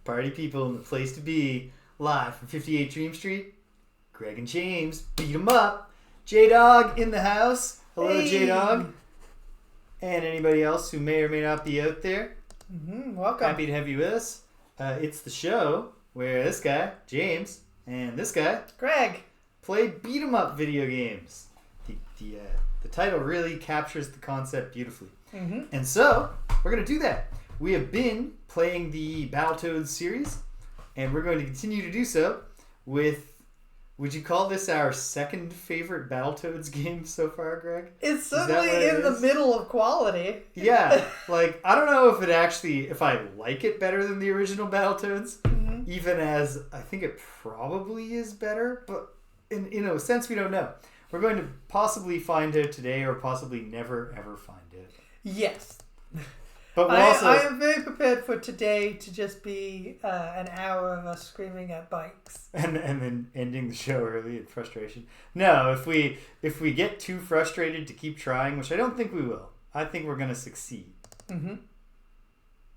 Party people in the place to be. Live from 58 Dream Street. Greg and James, beat 'em up. J-Dog in the house. Hello, Hey. J-Dog. And anybody else who may or may not be out there. Welcome. Happy to have you with us. It's the show where this guy, James, and this guy, Greg. play beat 'em up video games. The title really captures the concept beautifully. And so, we're going to do that. We have been playing the Battletoads series, and we're going to continue to do so with, would you call this our second favorite Battletoads game so far, Greg? It's certainly in the middle of quality. Yeah, like, I don't know if I like it better than the original Battletoads, even as I think it probably is better, but in a sense we don't know. We're going to possibly find out today, or possibly never ever find out. Yes. But I am very prepared for today to just be an hour of us screaming at bikes. And then ending the show early in frustration. No, if we get too frustrated to keep trying, which I don't think we will, I think we're going to succeed.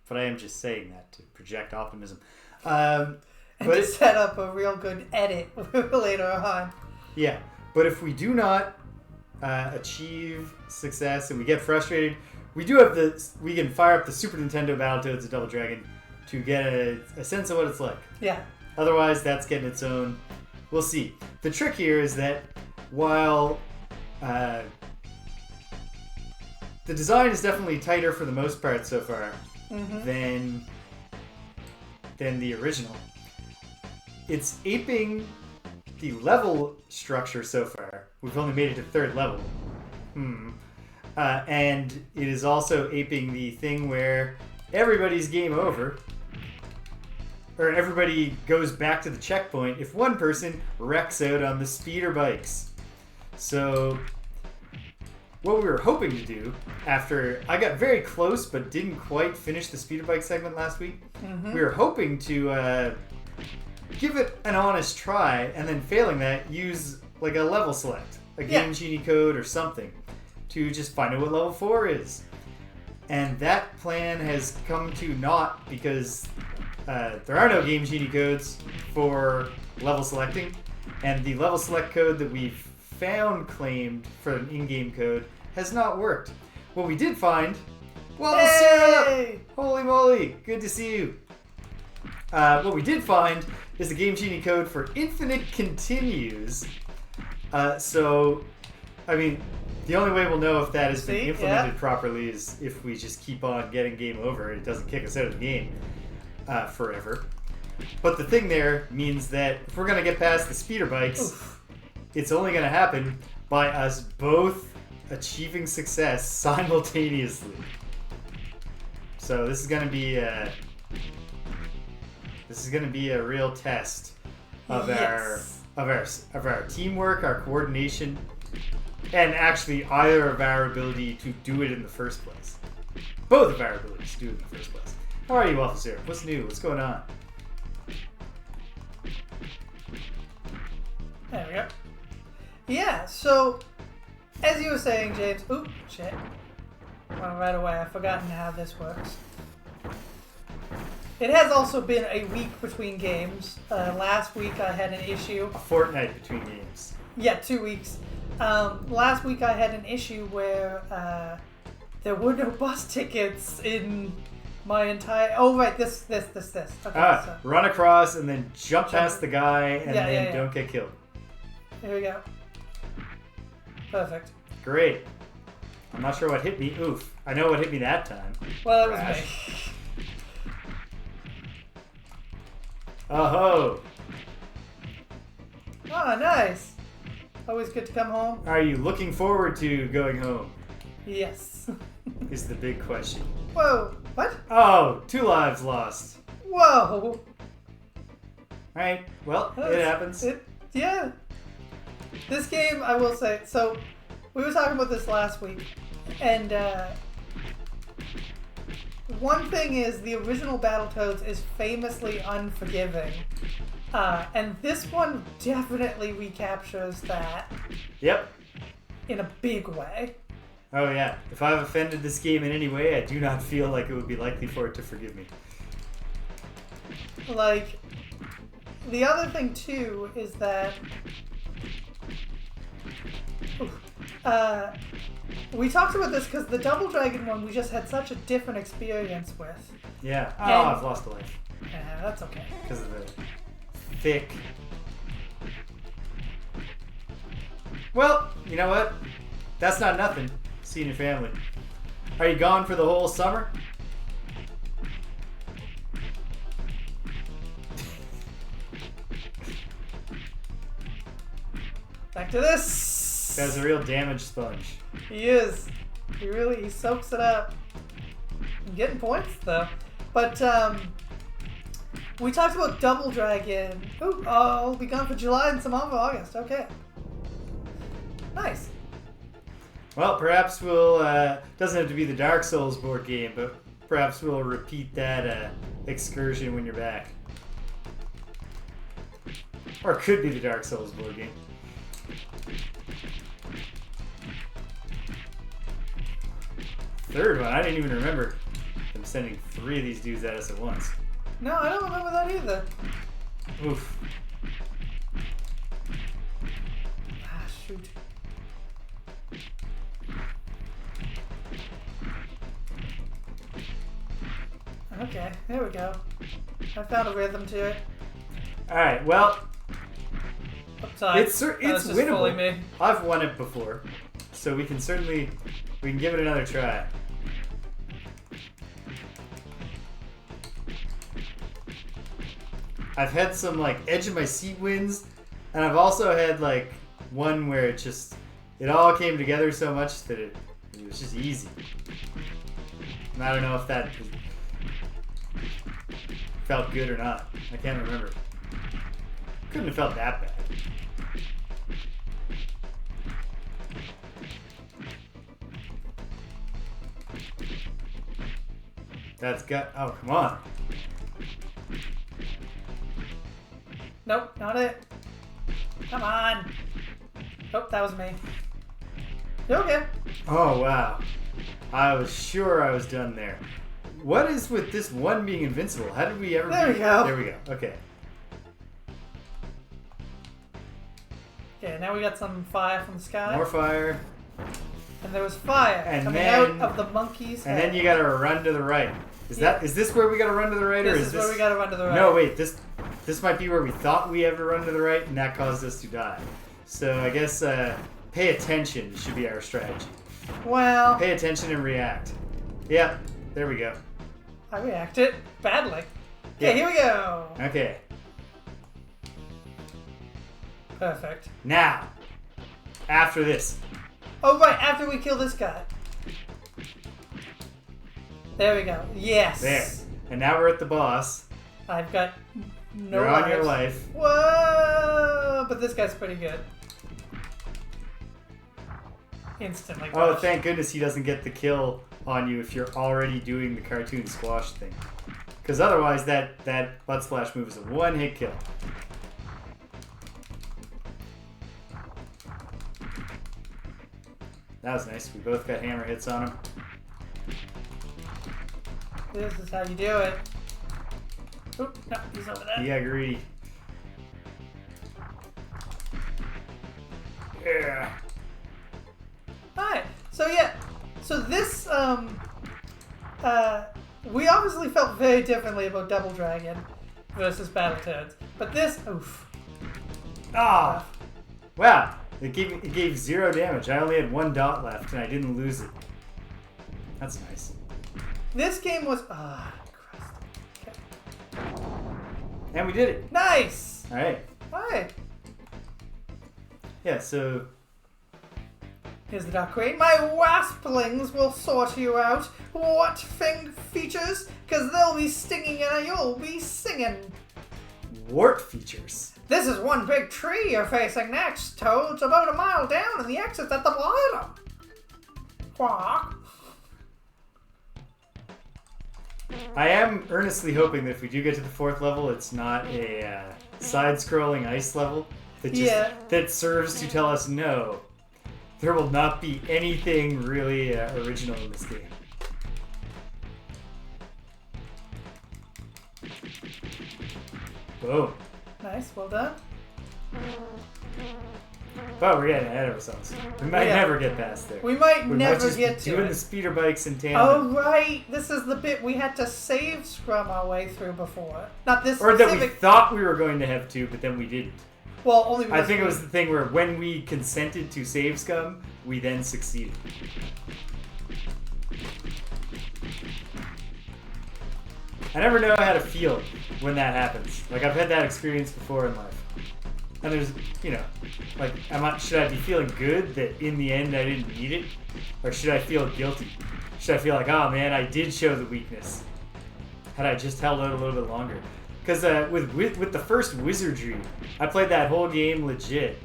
But I am just saying that to project optimism. And to set up a real good edit later on. Yeah, but if we do not achieve success and we get frustrated, we can fire up the Super Nintendo Battletoads of Double Dragon to get a sense of what it's like. Yeah. Otherwise, that's getting its own. We'll see. The trick here is that while the design is definitely tighter for the most part so far than the original, it's aping the level structure so far. We've only made it to third level. And it is also aping the thing where everybody's game over, or everybody goes back to the checkpoint if one person wrecks out on the Speederbikes. So what we were hoping to do, after I got very close but didn't quite finish the Speederbike segment last week, we were hoping to give it an honest try, and then failing that, use like a level select, a Game Genie code or something, to just find out what level 4 is. And that plan has come to naught because there are no Game Genie codes for level selecting, and the level select code that we've found claimed for an in-game code has not worked. What we did find, Sarah! Holy moly, good to see you. What we did find is the Game Genie code for infinite continues. The only way we'll know if that has been implemented properly is if we just keep on getting game over and it doesn't kick us out of the game forever. But the thing there means that if we're going to get past the Speederbikes, it's only going to happen by us both achieving success simultaneously. So this is going to be a real test of our teamwork, our coordination, and actually either of our ability to do it in the first place. Both of our abilities to do it in the first place. How are you, Waffle Syrup? What's new? What's going on? There we go. Yeah, so as you were saying, James, shit. Went right away. I've forgotten how this works. It has also been a week between games. Last week I had an issue. A fortnight between games. Yeah, 2 weeks. Last week I had an issue where there were no bus tickets in my entire... Oh, right, this. Okay, so. Run across and then jump past the guy and then don't get killed. Here we go. Perfect. Great. I'm not sure what hit me. Oof. I know what hit me that time. Well, it was me. Oh-ho. Oh, nice. Always good to come home. Are you looking forward to going home? Yes. Is the big question. Whoa. What? Oh, 2 lives lost. Whoa. Alright, well, it happens. Yeah. This game, I will say, so we were talking about this last week, and one thing is the original Battletoads is famously unforgiving. And this one definitely recaptures that. Yep. In a big way. Oh yeah. If I've offended this game in any way, I do not feel like it would be likely for it to forgive me. like, the other thing too is that we talked about this because the Double Dragon one we just had such a different experience with. Yeah. Oh, And- I've lost a life. Yeah, that's okay. Because of the thick... Well, you know what? That's not nothing. Seeing your family. Are you gone for the whole summer? Back to this. That's a real damage sponge. He is. He soaks it up. I'm getting points though. But we talked about Double Dragon. Ooh, I'll be gone for July and some of August. Okay. Nice. Well, perhaps we'll, doesn't have to be the Dark Souls board game, but perhaps we'll repeat that excursion when you're back. Or it could be the Dark Souls board game. Third one, I didn't even remember them sending 3 of these dudes at us at once. No, I don't remember that either. Oof. Ah, shoot. Okay, there we go. I found a rhythm to it. Alright, well, Upside. it's That was just winnable. fooling me. I've won it before, so we can give it another try. I've had some like edge of my seat wins, and I've also had like one where it all came together so much that it was just easy. And I don't know if that felt good or not. I can't remember. Couldn't have felt that bad. That's got. Oh, come on. Nope, not it. Come on. Oh, that was me. You okay? Oh, wow. I was sure I was done there. What is with this one being invincible? How did we ever There we go. There we go. Okay. Okay, now we got some fire from the sky. More fire. And there was fire And coming then- out of the monkey's And head. then you gotta run to the right. Is this where we gotta run to the right, or This is is this where we gotta run to the right. No, wait, this might be where we thought we had to run to the right, and that caused us to die. So I guess pay attention should be our strategy. Well, Pay attention and react. Yep, there we go. I reacted badly. Yeah. Okay, here we go. Okay, Perfect. now, after this. Oh, right, after we kill this guy. There we go. Yes. There. And now we're at the boss. I've got no You're on your lives. life. Whoa! But this guy's pretty good. Instantly. Oh, crushed. thank goodness he doesn't get the kill on you if you're already doing the cartoon squash thing. Because otherwise that butt splash move is a one-hit kill. That was nice. We both got hammer hits on him. This is how you do it. Oop, no, he's over there. He got greedy. Yeah. Alright, so yeah, so this, we obviously felt very differently about Double Dragon versus Battletoads, but this, oof. Ah! Wow. It gave 0 damage. I only had 1 dot left, and I didn't lose it. That's nice. This game was, Christ. Okay. And we did it. Nice! Alright. Alright, Yeah, so... here's the Dark Queen. My wasplings will sort you out. What features? Because they'll be stinging and you'll be singing. Wart features. This is one big tree you're facing next. Toad's about a mile down and the exit's at the bottom. Quack. I am earnestly hoping that if we do get to the 4th level, it's not a side-scrolling ice level that that serves to tell us no. There will not be anything really original in this game. Boom. Nice, well done. But we're getting ahead of ourselves. We might never get past there. We might We never might just get be to doing it. the Speederbikes in tandem. Oh, right. This is the bit we had to save scrum our way through before. Not this Or specific... that we thought we were going to have to, but then we didn't. Well, only I because think it was the thing where when we consented to save scum, we then succeeded. I never know how to feel when that happens. Like, I've had that experience before in life. And there's, you know, like, should I be feeling good that in the end I didn't need it? Or should I feel guilty? Should I feel like, oh man, I did show the weakness? Had I just held out a little bit longer? Because with the first Wizardry, I played that whole game legit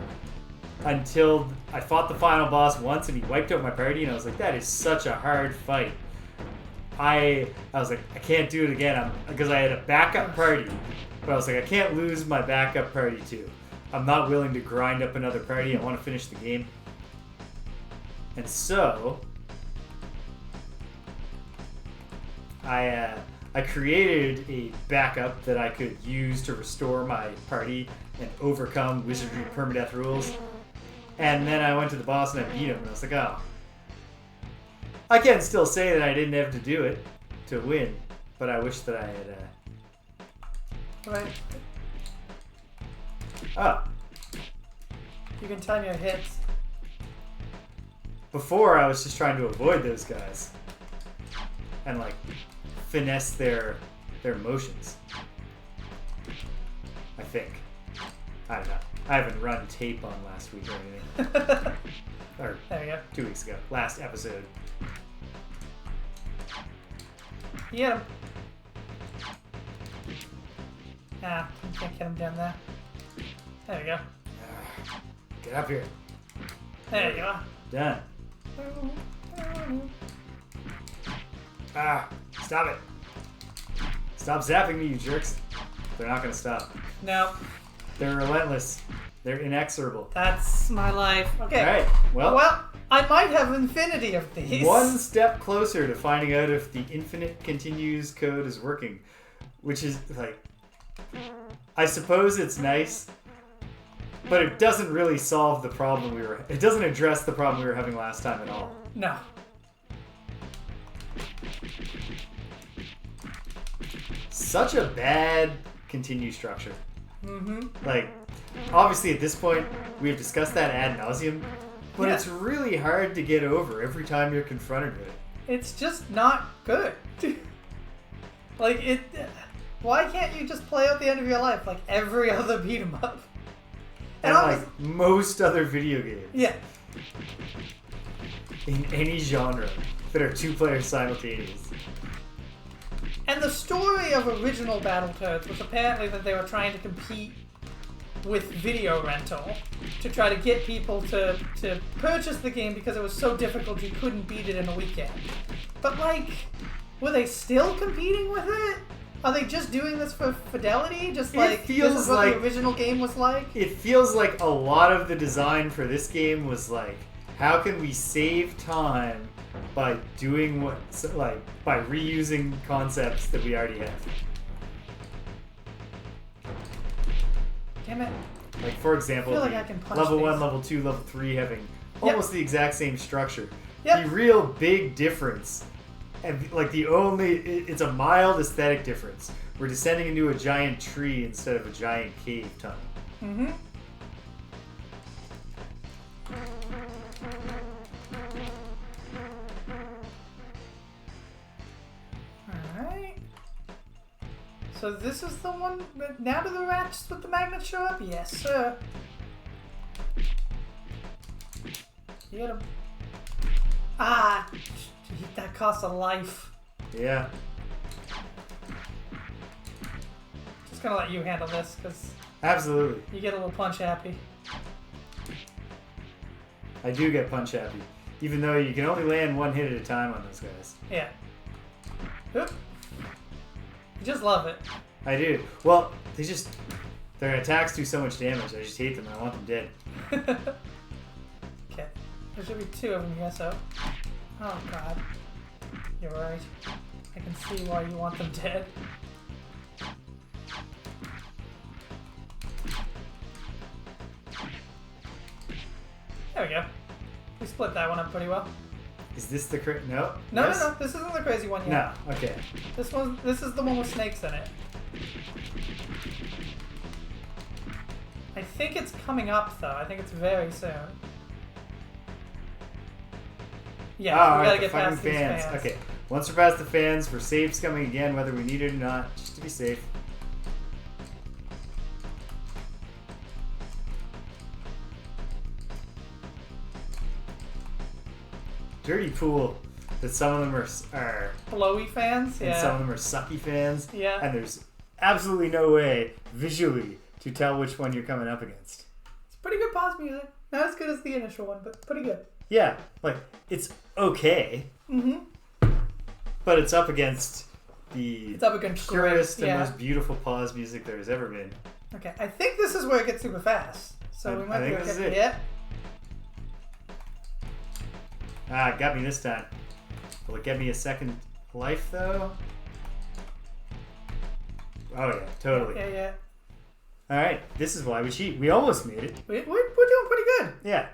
until I fought the final boss once and he wiped out my party, and I was like, that is such a hard fight. I was like, I can't do it again because I had a backup party, but I was like, I can't lose my backup party too. I'm not willing to grind up another party. I want to finish the game. And so I created a backup that I could use to restore my party and overcome Wizardry permadeath rules. And then I went to the boss and I beat him, and I was like, oh. I can still say that I didn't have to do it to win, but I wish that I had... Right. Oh. You can time your hits. Before, I was just trying to avoid those guys. And, like, finesse their motions. I think. I don't know. I haven't run tape on last week or anything. Or There you go. 2 weeks ago. Last episode. You get him. Ah, you can't get him down there. There we go. Get up here. There you go. Done. Ah, stop it. Stop zapping me, you jerks. They're not gonna stop. No, They're relentless. They're inexorable. that's my life. Okay. Alright, well, I might have infinity of these. one step closer to finding out if the infinite continues code is working. Which is, like, I suppose it's nice, but it doesn't really solve the problem it doesn't address the problem we were having last time at all. No. Such a bad continue structure. Mm-hmm. Like, obviously at this point, we've discussed that ad nauseum, but Yeah. it's really hard to get over every time you're confronted with it. It's just not good. Like, why can't you just play out the end of your life like every other beat 'em up? And like most other video games. Yeah. In any genre that are two players simultaneous. And the story of original Battletoads was apparently that they were trying to compete with video rental to try to get people to purchase the game because it was so difficult you couldn't beat it in a weekend. But, like, were they still competing with it? Are they just doing this for fidelity? Just like, this is what the original game was like? It feels like a lot of the design for this game was like, how can we save time by doing by reusing concepts that we already have? Damn it. Like, for example, I feel like I can punch level 1, these. level 2, level 3 having almost the exact same structure. Yep. The real big difference, and like it's a mild aesthetic difference. We're descending into a giant tree instead of a giant cave tunnel. Mm-hmm. Alright. So this is the one. Now do the rats with the magnets show up? Yes, sir. Get him. Ah! That costs a life. Yeah. Just gonna let you handle this, because Absolutely. you get a little punch happy. I do get punch happy. Even though you can only land one hit at a time on those guys. Yeah. Oop. You just love it. I do. Well, their attacks do so much damage. I just hate them. I want them dead. Okay. There should be two of them here, so. Oh, God. You're right. I can see why you want them dead. we go. We split that one up pretty well. Is this the no? No, Yes? no, no. This isn't the crazy one yet. No. Okay. This is the one with snakes in it. I think it's coming up though. I think it's very soon. Yeah, Oh, we gotta alright, get past these fans. Okay. Once we're past the fans, we're saves coming again, whether we need it or not, just to be safe. Dirty pool that some of them are Blowy fans, and yeah. some of them are sucky fans. Yeah. And there's absolutely no way visually to tell which one you're coming up against. It's pretty good pause music. Not as good as the initial one, but pretty good. Yeah, like it's okay. Mm-hmm. But it's up against the It's up against purest great, and yeah. most beautiful pause music there has ever been. Okay, I think this is where it gets super fast. So we might I be think able this to is get it. yeah. Ah, got me this time. Will it get me a second life though? Oh yeah, totally. Yeah, yeah. Alright, this is why we cheat. We almost made it. We're doing pretty good. Yeah.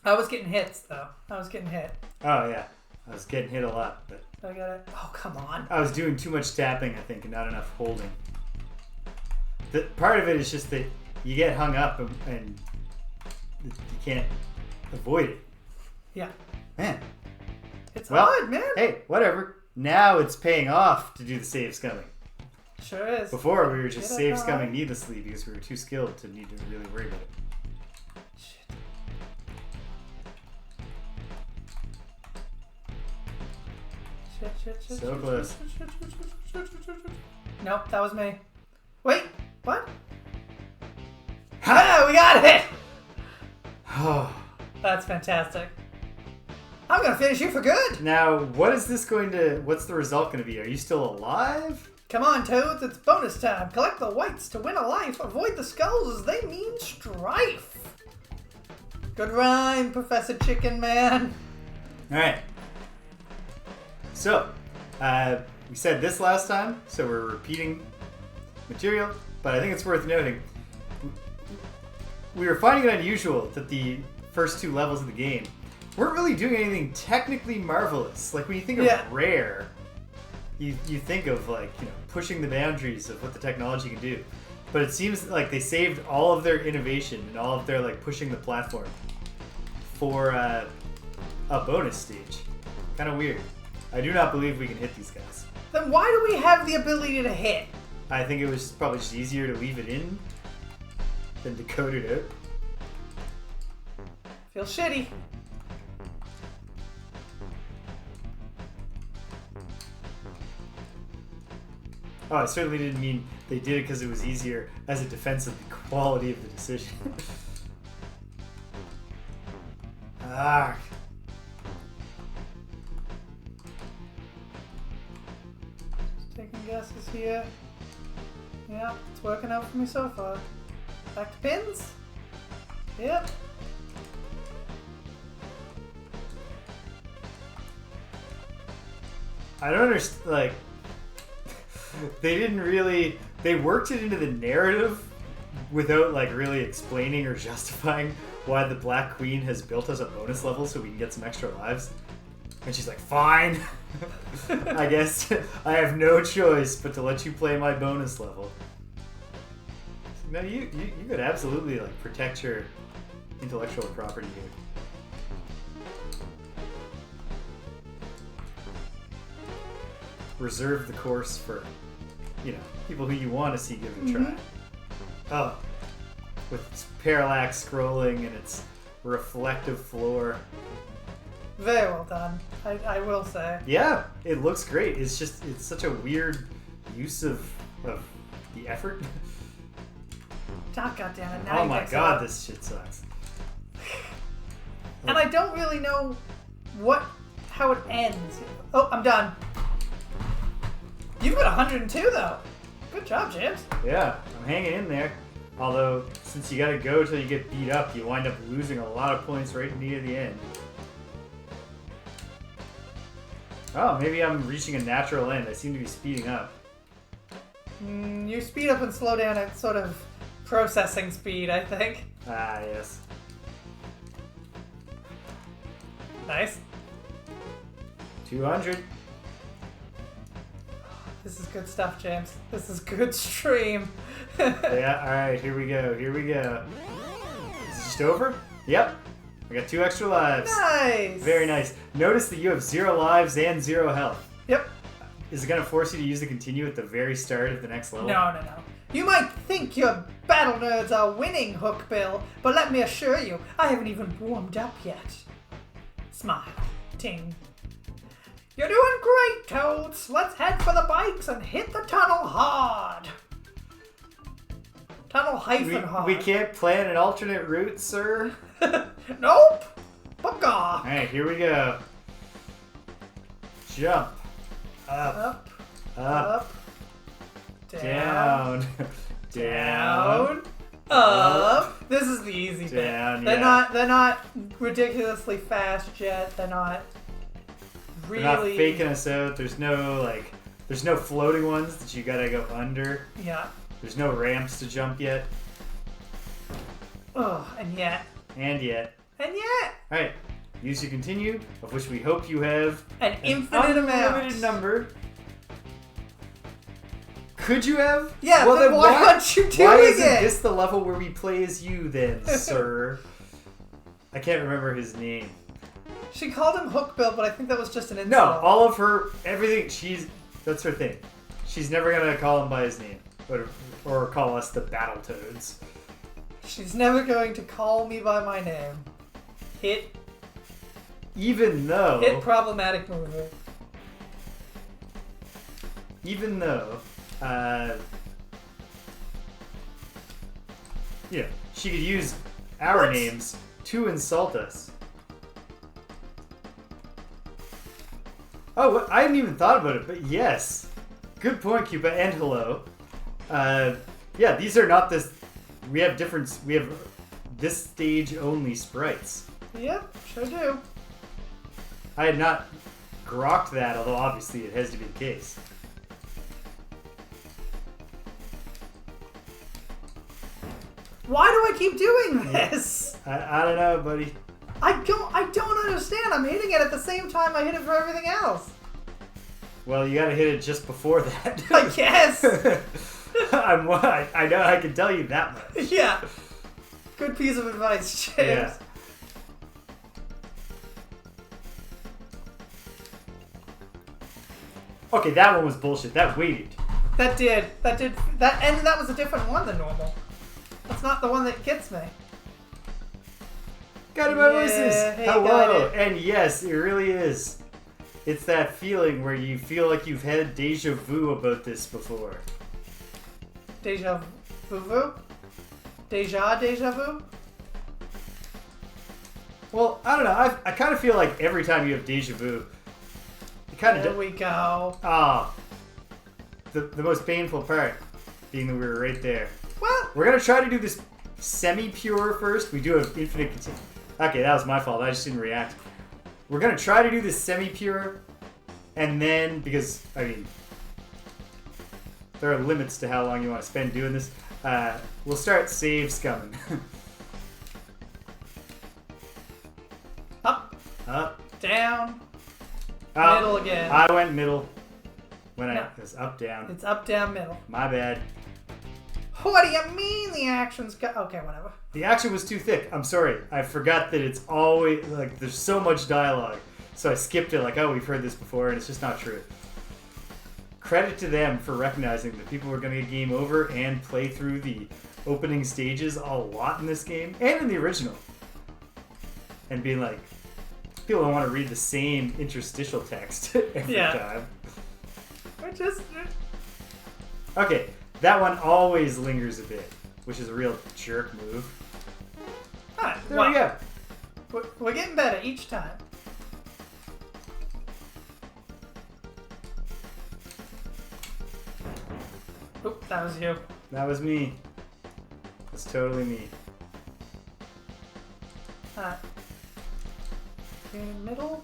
I was getting hits though. I was getting hit. Oh yeah. I was getting hit a lot, but I got it. Oh, come on. I was doing too much tapping, I think, and not enough holding. The part of it is just that you get hung up and you can't avoid it. Yeah. Man. It's Well, hard, man. Hey, whatever. Now it's paying off to do the save scumming. Sure is. Before we were just Get save it scumming on. needlessly because we were too skilled to need to really worry about it. Shit. Shit. So close. Shit. Nope, that was me. Wait, what? Ha! Ah, we got it! Oh. That's fantastic. I'm gonna finish you for good. Now, what's the result gonna be? Are you still alive? Come on, Toads, it's bonus time. Collect the whites to win a life. Avoid the skulls as they mean strife. Good rhyme, Professor Chicken Man. Alright. So, we said this last time, so we're repeating material, but I think it's worth noting. We were finding it unusual that the first two levels of the game weren't really doing anything technically marvelous. Like, when you think of Rare, you think of, like, you know, pushing the boundaries of what the technology can do. But it seems like they saved all of their innovation and all of their, like, pushing the platform for a bonus stage. Kind of weird. I do not believe we can hit these guys. Then why do we have the ability to hit? I think it was probably just easier to leave it in than to code it out. Feels shitty. Oh, I certainly didn't mean they did it because it was easier as a defense of the quality of the decision. Ah. Just taking guesses here. Yeah, it's working out for me so far. Back to pins? Yep. I don't understand, like, they worked it into the narrative without, like, really explaining or justifying why the Black Queen has built us a bonus level so we can get some extra lives. And she's like, fine, I guess I have no choice but to let you play my bonus level. No, you could absolutely, like, protect your intellectual property here. Reserve the course for, you know, people who you want to see give it a try. Oh, with its parallax scrolling and its reflective floor. Very well done, I will say. Yeah, it looks great. It's just, it's such a weird use of the effort. Oh, God damn it. Now Oh you my mix it god, up. this shit sucks. And I don't really know how it ends. Oh, I'm done. You've got 102 though. Good job, James. Yeah, I'm hanging in there. Although, since you gotta go till you get beat up, you wind up losing a lot of points right near the end. Oh, maybe I'm reaching a natural end. I seem to be speeding up. You speed up and slow down at sort of processing speed, I think. Ah, yes. Nice. 200. This is good stuff, James. This is good stream. Yeah, alright, here we go. Here we go. Is it just over? Yep. I got 2 extra lives. Nice. Very nice. Notice that you have 0 lives and 0 health. Yep. Is it going to force you to use the continue at the very start of the next level? No. You might think your battle nerds are winning, Hookbill, but let me assure you, I haven't even warmed up yet. Smile. Ting. You're doing great, Toads. Let's head for the bikes and hit the tunnel hard. Tunnel hard. We can't plan an alternate route, sir. Nope. Bugger. Alright, here we go. Jump. Up. Up. Down. Down. Up. This is the easy Down, bit. yeah. They're not ridiculously fast yet. They're not really. They're not faking us out. There's no floating ones that you gotta go under. Yeah. There's no ramps to jump yet. Oh, and yet. Alright. Use your continue, of which we hope you have An infinite amount. unlimited number. Could you have? Yeah, well, then why aren't you doing Why isn't it? this the level where we play as you then, sir? I can't remember his name. She called him Hookbill, but I think that was just an insult. No, all of her, everything, that's her thing. She's never gonna call him by his name. Or call us the Battletoads. She's never going to call me by my name. Even though... Hit problematic mover. Even though... she could use our names to insult us. Oh, I hadn't even thought about it, but yes. Good point, Cuba, and hello. Yeah, these are not this... We have this stage only sprites. Yep, sure do. I had not grokked that, although obviously it has to be the case. Why do I keep doing this? I don't know, buddy. I don't understand. I'm hitting it at the same time I hit it for everything else. Well, you gotta hit it just before that. I guess. I know I can tell you that much. Yeah. Good piece of advice, James. Yeah. Okay, that one was bullshit. That waited. That was a different one than normal. That's not the one that gets me. Got it, my voices. Hey, Hello. got it. And yes, it really is. It's that feeling where you feel like you've had deja vu about this before. Deja vu? Deja vu? Well, I don't know. I kind of feel like every time you have deja vu, you kind of... There we go. Ah. The most painful part being that we were right there. Well, We're going to try to do this semi-pure first. We do have infinite continue. Okay, that was my fault. I just didn't react. We're going to try to do this semi-pure, and then, because, I mean, there are limits to how long you want to spend doing this. We'll start save scumming. up, Up. down, Up. middle again. I went middle when No. it was up, down. It's up, down, middle. My bad. What do you mean the action's okay, whatever. The action was too thick. I'm sorry. I forgot that it's always, like, there's so much dialogue. So I skipped it like, oh, we've heard this before, and it's just not true. Credit to them for recognizing that people were going to get game over and play through the opening stages a lot in this game, and in the original. And being like, people don't want to read the same interstitial text every time. Okay, that one always lingers a bit, which is a real jerk move. Alright, There we go. We're getting better each time. Oop, that was you. That was me. That's totally me. Alright. In the middle.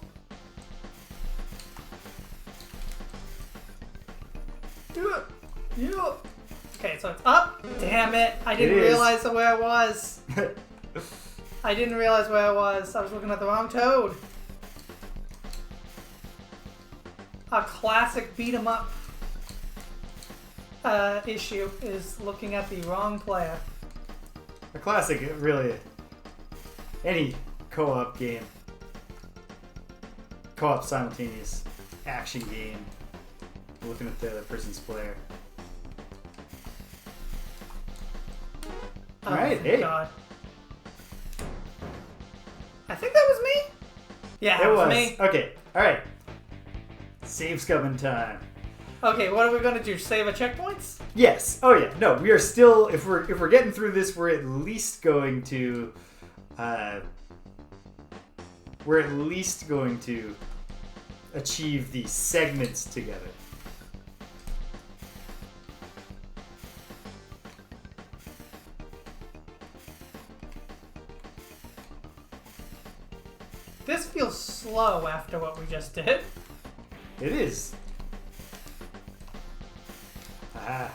Do it! Yeah! Okay, so it's up. Damn it! I didn't realize where I was. I didn't realize where I was. I was looking at the wrong toad. a classic beat 'em up issue is looking at the wrong player. A classic, really. Any co-op game. Co-op simultaneous action game. Looking at the other person's player. Oh, Alright, thank hey. God. I think that was me? Yeah, It was. me. Okay, alright. Save scumming time. Okay, what are we gonna do? Save at checkpoints? Yes. Oh yeah. No, we are still. If we're getting through this, we're at least going to. We're at least going to achieve the segments together. This feels slow after what we just did. It is. Ah.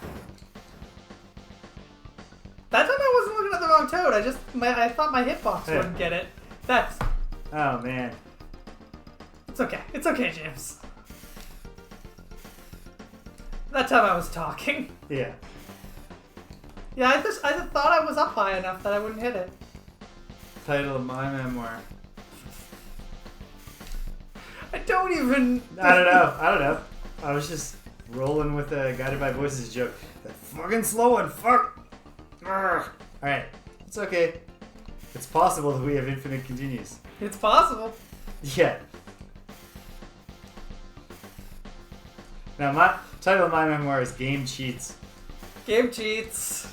That time I wasn't looking at the wrong toad. I thought my hitbox Yeah. wouldn't get it. That's. Oh man. It's okay. It's okay, James. That time I was talking. Yeah. Yeah, I thought I was up high enough that I wouldn't hit it. Title of my memoir. I don't even. I don't know. I was just rolling with a Guided by Voices joke. That fucking slow one. Fuck. All right. It's okay. It's possible that we have infinite continues. It's possible. Yeah. Now, my title of my memoir is Game Cheats. Game cheats.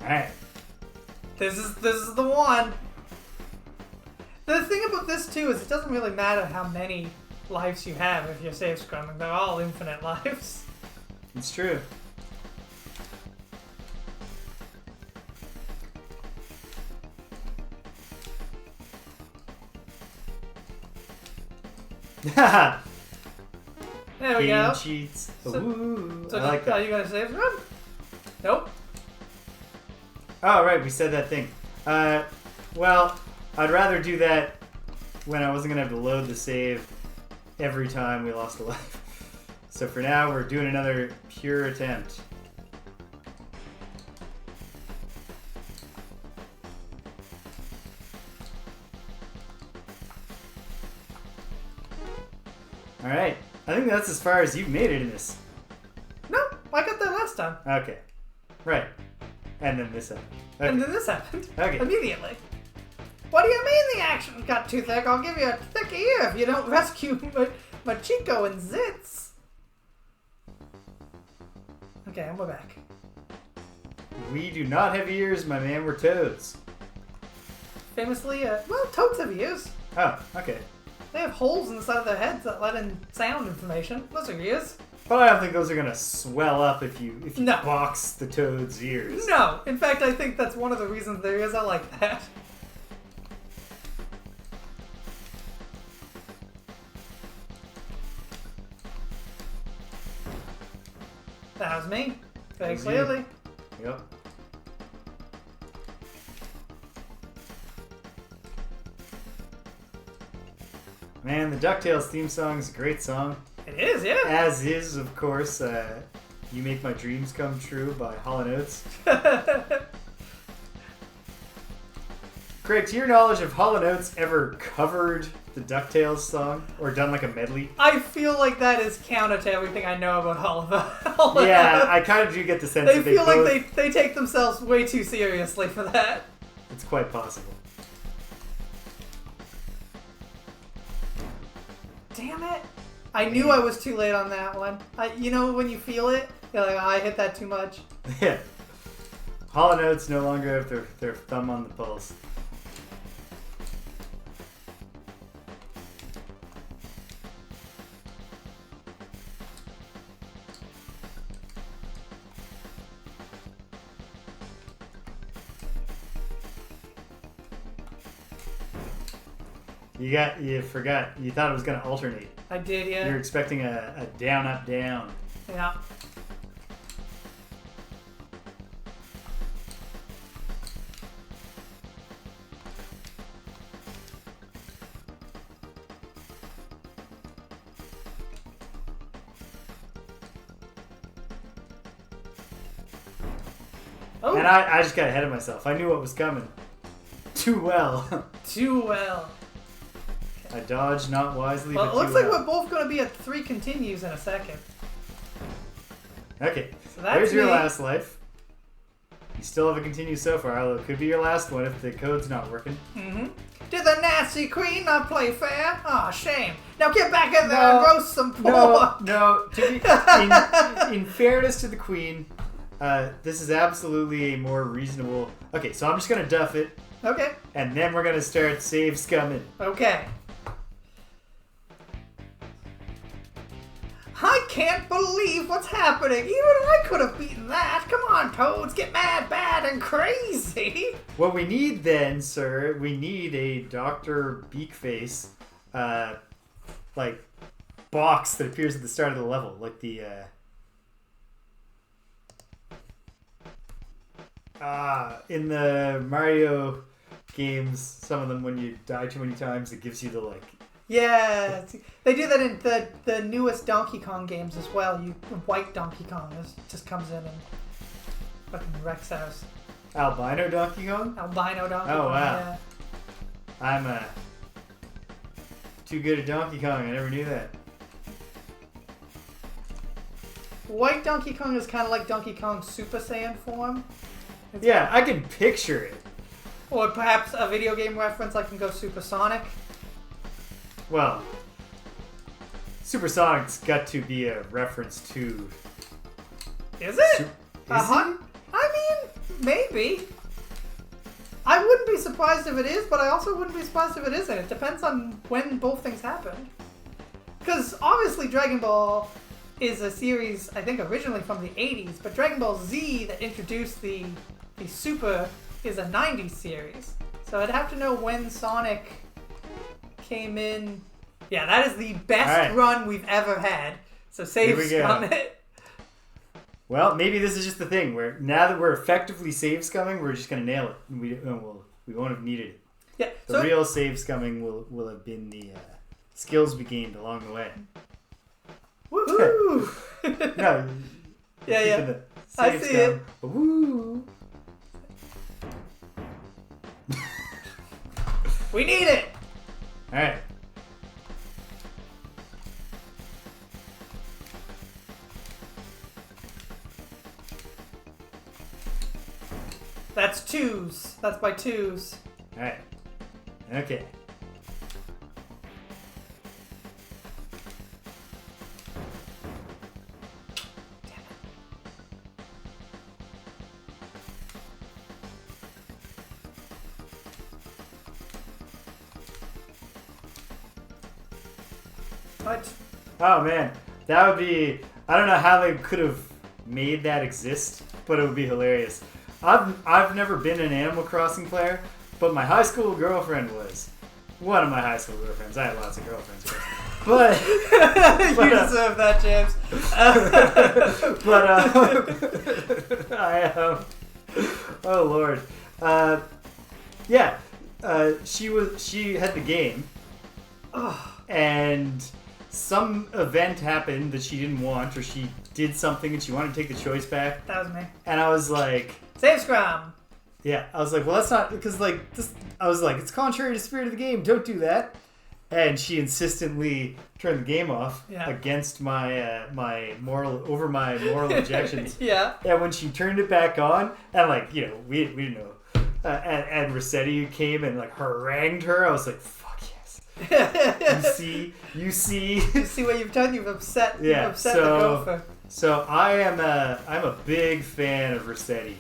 Alright. This is the one. The thing about this too is it doesn't really matter how many lives you have if you're save scrumming. They're all infinite lives. It's true. There we Game go. Cheats. So- Ooh, So I like are that. you gonna save scrum? Nope. Oh, right, we said that thing. Well, I'd rather do that when I wasn't going to have to load the save every time we lost a life. So for now, we're doing another pure attempt. Alright, I think that's as far as you've made it in this. No, I got that last time. Okay, right. And then this happened. Okay. And then this happened. Okay. Immediately. What do you mean the action got too thick? I'll give you a thick ear if you don't rescue Machiko and Zitz. Okay, and we're back. We do not have ears, my man, we're toads. Famously, well, toads have ears. Oh, okay. They have holes in the side of their heads that let in sound information. Those are ears. But I don't think those are gonna swell up if you No. box the toad's ears. No, in fact, I think that's one of the reasons their ears are like that. That was me. Very That was you. clearly. Yep. Man, the DuckTales theme song is a great song. It is, yeah. As is, of course, You Make My Dreams Come True by Hall & Oates. Craig, to your knowledge, have Hall & Oates ever covered the DuckTales song? Or done like a medley? I feel like that is counter to everything I know about Oliver. Yeah, I kind of do get the sense They that feel both... like they take themselves way too seriously for that. It's quite possible. Damn it. I knew I was too late on that one. You know when you feel it? You're like, oh, I hit that too much. Yeah. Hall & Oates no longer have their thumb on the pulse. You forgot. You thought it was going to alternate. I did, You're yeah. expecting a down, up, down. Yeah. Oh. And I just got ahead of myself. I knew what was coming. Too well. Too well. I dodged not wisely, Well, but it looks too like well. we're both going to be at 3 continues in a second. Okay. So that's There's your me. last life. You still have a continue so far, although it could be your last one if the code's not working. Mm-hmm. Did the nasty queen not play fair? Aw, shame. Now get back in there and roast some pork. No. In fairness to the queen, this is absolutely a more reasonable... Okay, so I'm just going to duff it, Okay. and then we're going to start save scumming. Okay. I can't believe what's happening. Even I could have beaten that. Come on, Toads. Get mad, bad, and crazy. What we need then, sir, we need a Dr. Beakface, like, box that appears at the start of the level. Like the, in the Mario games, some of them, when you die too many times, it gives you the, like... Yeah. They do that in the newest Donkey Kong games as well. White Donkey Kong just comes in and fucking wrecks house. Albino Donkey Kong? Albino Donkey Oh, Kong, wow. yeah. I'm, too good at Donkey Kong. I never knew that. White Donkey Kong is kind of like Donkey Kong Super Saiyan form. Yeah, I can picture it. Or perhaps a video game reference, I can go Supersonic. Well, Supersonic's got to be a reference to... Is it? Is I mean, maybe. I wouldn't be surprised if it is, but I also wouldn't be surprised if it isn't. It depends on when both things happened. Because obviously Dragon Ball is a series, I think, originally from the 80s, but Dragon Ball Z that introduced the Super is a 90s series. So I'd have to know when Sonic came in. Yeah, that is the best run we've ever had. So save scum it. Well, maybe this is just the thing where now that we're effectively save scumming, we're just gonna nail it. We won't have needed it. Yeah. The real save scumming will have been the skills we gained along the way. Woohoo! No. Yeah. I see it. Woo! We need it. All right. That's 2s. That's by 2s. All right. Okay. What? Oh man, that would be... I don't know how they could have made that exist, but it would be hilarious. I've never been an Animal Crossing player, but my high school girlfriend was. One of my high school girlfriends. I had lots of girlfriends. But You deserve that, James. oh Lord. Yeah. She had the game. And some event happened that she didn't want, or she did something and she wanted to take the choice back. That was me. And I was like... Save scrum! Yeah, I was like, well, that's not... Because, like, this... I was like, it's contrary to the spirit of the game. Don't do that. And she insistently turned the game off against my my moral objections. Yeah. And when she turned it back on, and, like, you know, we didn't know. And Rossetti came and, like, harangued her. I was like... You see what you've done. You've upset the gopher. So I'm a big fan of Rossetti.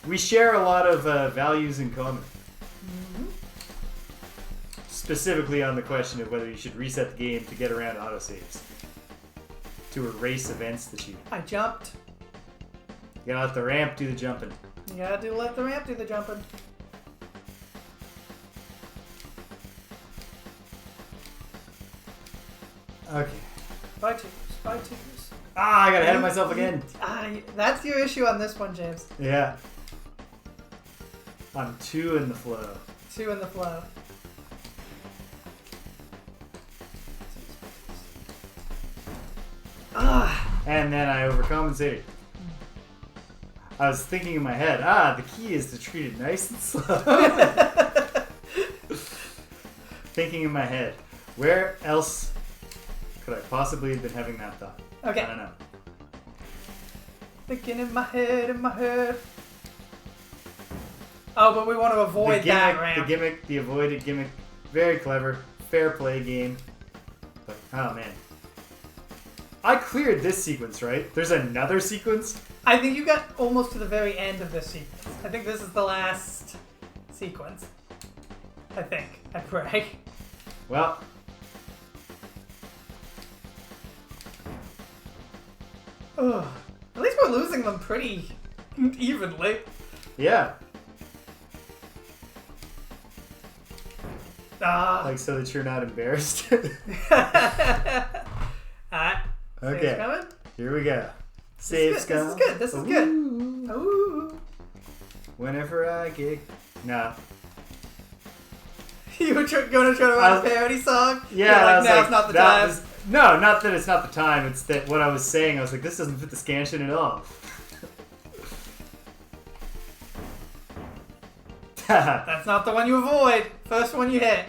We share a lot of values in common. Mm-hmm. Specifically on the question of whether you should reset the game to get around autosaves, to erase events that you... I jumped. You gotta let the ramp do the jumping. You gotta let the ramp do the jumping. Okay. By twos. I got ahead of myself again. That's your issue on this one, James. Yeah. I'm 2 in the flow. 2 in the flow. And then I overcompensated. I was thinking in my head, the key is to treat it nice and slow. Thinking in my head, where else could I possibly have been having that thought? Okay. I don't know. Thinking in my head. Oh, but we want to avoid that ramp. The avoided gimmick. Very clever. Fair play game. But, oh man. I cleared this sequence, right? There's another sequence? I think you got almost to the very end of this sequence. I think this is the last sequence. I think. I pray. Well. Ugh. At least we're losing them pretty evenly. Yeah. Like so that you're not embarrassed. Alright. Okay. Coming? Here we go. Saves coming. This is good. This is good. Ooh. Whenever I get... No. You were going to try to write a parody song? Yeah. You're now's not the time. No, not that it's not the time. It's that what I was saying. I was like, this doesn't fit the scansion at all. That's not the one you avoid. First one you hit.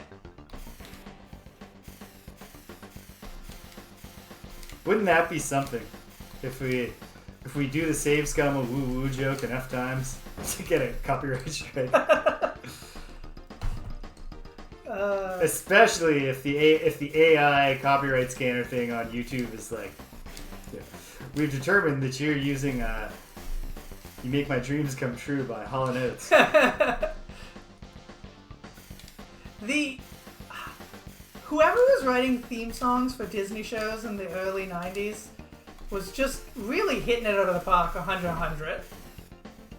Wouldn't that be something if we do the save scum a woo woo joke enough times to get a copyright strike? Especially if the AI copyright scanner thing on YouTube is like, we've determined that you're using "You Make My Dreams Come True" by Hall & Oates. Whoever was writing theme songs for Disney shows in the early 90s was just really hitting it out of the park, 100.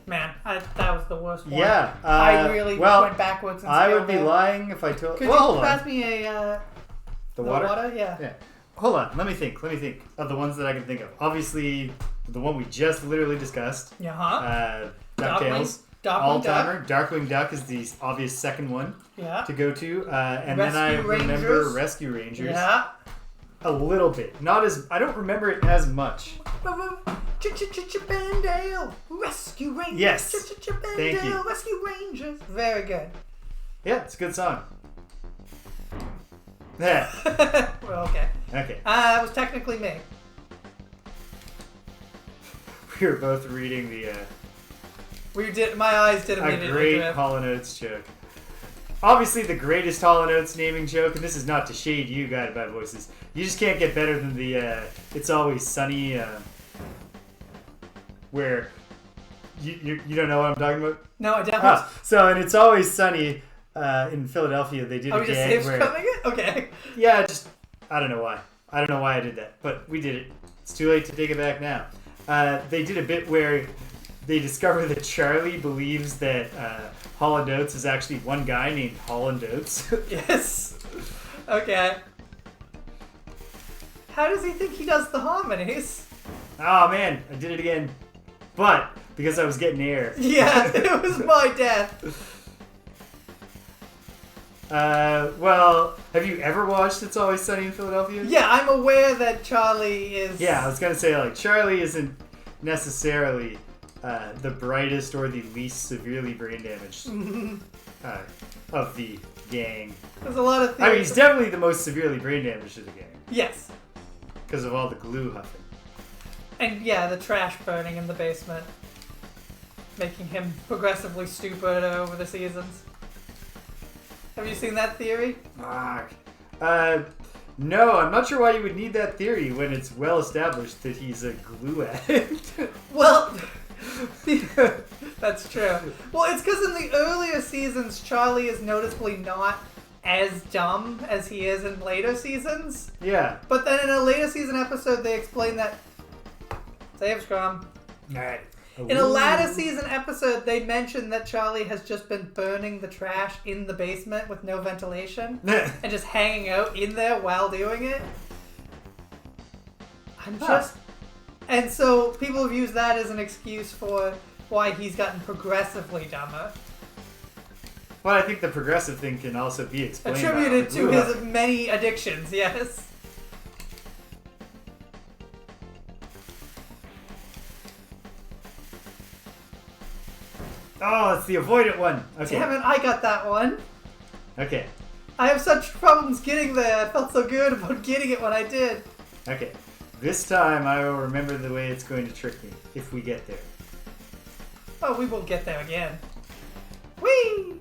Man, that was the worst one. Yeah. I really went backwards. I would be lying if I told... Could you pass me the water? Yeah. Hold on. Let me think of the ones that I can think of. Obviously, the one we just literally discussed. DuckTales. All-timer. Darkwing Duck is the obvious second one to go to. And then I remember Rescue Rangers. Yeah. A little bit. Not as... I don't remember it as much. Bandale, Rescue Rangers. Yes. Thank you. Rescue Rangers. Very good. Yeah, it's a good song. Yeah. Well, okay. Okay. It was technically me. We were both reading the... My eyes did immediately. A great Hall & Oates joke. Obviously, the greatest Hall & Oates naming joke, and this is not to shade you, Guided by Voices. You just can't get better than the It's Always Sunny, where you don't know what I'm talking about? No, I don't. So in It's Always Sunny in Philadelphia, they did a gag where... coming it? Okay. Yeah, just... I don't know why. I don't know why I did that, but we did it. It's too late to take it back now. They did a bit where they discover that Charlie believes that Hall & Oates is actually one guy named Hall & Oates. Yes. Okay. How does he think he does the harmonies? Oh man, I did it again. But because I was getting air. Yeah, it was my death. Well, have you ever watched It's Always Sunny in Philadelphia? Yeah, I'm aware that Charlie is... Yeah, I was gonna say, like, Charlie isn't necessarily the brightest or the least severely brain damaged of the gang. There's a lot of things... I mean, he's definitely the most severely brain damaged of the gang. Yes. Because of all the glue huffing. And yeah, the trash burning in the basement. Making him progressively stupider over the seasons. Have you seen that theory? Fuck. No, I'm not sure why you would need that theory when it's well established that he's a glue addict. Well, that's true. Well, it's because in the earlier seasons, Charlie is noticeably not as dumb as he is in later seasons. Yeah. But then in a later season episode, they explain that... Save Scrum. Alright. In a latter season episode, they mentioned that Charlie has just been burning the trash in the basement with no ventilation and just hanging out in there while doing it. And so people have used that as an excuse for why he's gotten progressively dumber. Well, I think the progressive thing can also be explained. Attributed to his many addictions, yes. Oh, it's the avoidant one. Okay. Damn it, I got that one. Okay. I have such problems getting there. I felt so good about getting it when I did. Okay. This time I will remember the way it's going to trick me if we get there. Oh, we will get there again. Whee!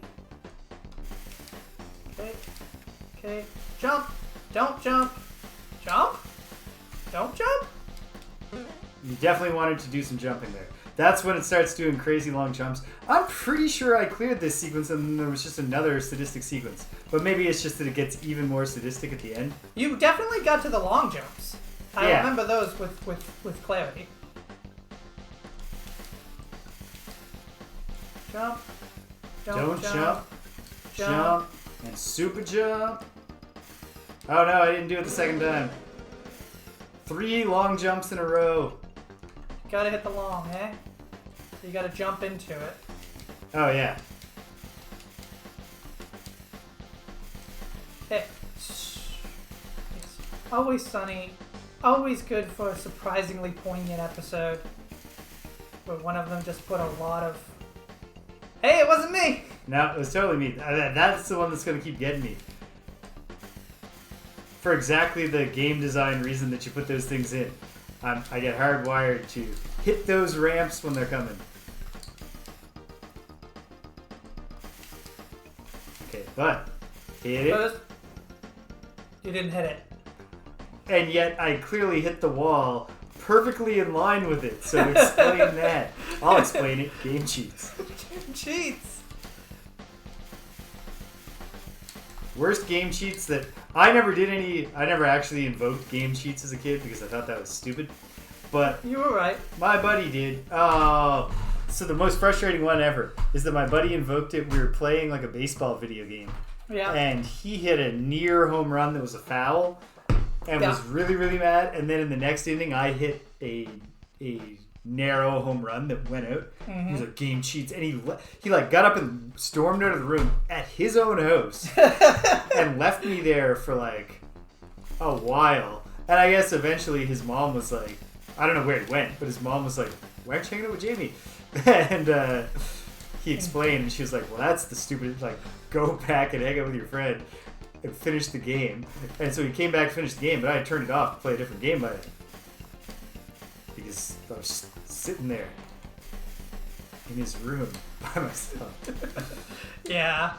Okay. Okay. Jump. Don't jump. Jump? Don't jump? You definitely wanted to do some jumping there. That's when it starts doing crazy long jumps. I'm pretty sure I cleared this sequence and then there was just another sadistic sequence. But maybe it's just that it gets even more sadistic at the end. You definitely got to the long jumps. I Yeah. remember those with clarity. Jump. Don't jump. Jump. And super jump. Oh no, I didn't do it the second time. 3 long jumps in a row. Gotta hit the long, eh? So you gotta jump into it. Oh yeah. Hey. It's always sunny. Always good for a surprisingly poignant episode. Where one of them just put a lot of... Hey, it wasn't me! No, it was totally me. That's the one that's going to keep getting me. For exactly the game design reason that you put those things in. I get hardwired to hit those ramps when they're coming. Okay, but hit it. First, you didn't hit it. And yet I clearly hit the wall perfectly in line with it. So explain that. I'll explain it. Game cheats. Cheats! Worst game cheats that I never did any. I never actually invoked game cheats as a kid because I thought that was stupid. But You were right. my buddy did. Oh, so the most frustrating one ever is that my buddy invoked it. We were playing like a baseball video game, Yeah. and he hit a near home run that was a foul, and Yeah. was really really mad. And then in the next inning, I hit a narrow home run that went out. Mm-hmm. He was like game cheats, and he like got up and stormed out of the room at his own house and left me there for like a while. And I guess eventually his mom was like, I don't know where he went, but his mom was like, "Why aren't you hanging out with Jamie?" And he explained, and she was like, "Well, that's the stupid, like, go back and hang out with your friend and finish the game." And so he came back, finished the game, but I had turned it off to play a different game by then. Because I was just sitting there in his room by myself. Yeah.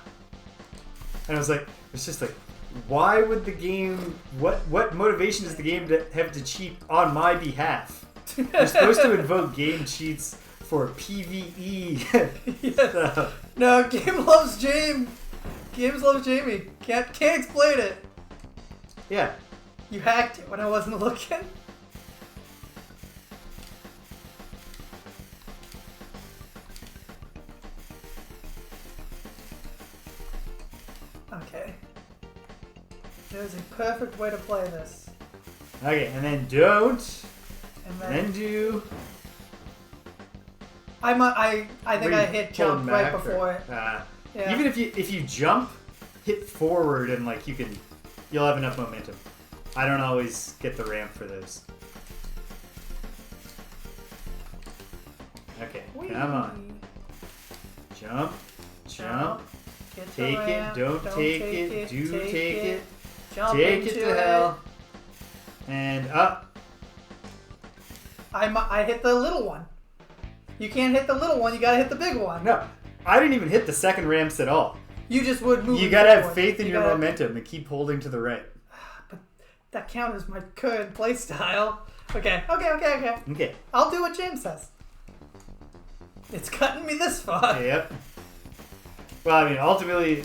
And I was like, it's just like, why would the game, what motivation does the game to have to cheat on my behalf? You're supposed to invoke game cheats for PvE stuff. No, game loves James. Games loves Jamie. Can't explain it. Yeah. You hacked it when I wasn't looking. Okay. There's a perfect way to play this. Okay, and then don't, And and then do. I think I hit Pull jump right back or- before it. Yeah. Even if you jump, hit forward and like you'll have enough momentum. I don't always get the ramp for those. Okay, Whee! come on. Jump, jump, Get the take ramp, it, don't take it, do take it, jump take it into to hell, and up. I hit the little one. You can't hit the little one, you gotta hit the big one. No, I didn't even hit the second ramps at all. You just would move. You gotta have forward. faith in You your gotta- momentum and keep holding to the right. But that counts as my current playstyle. Okay. Okay. I'll do what James says. It's gotten me this far. Yep. Well, I mean, ultimately,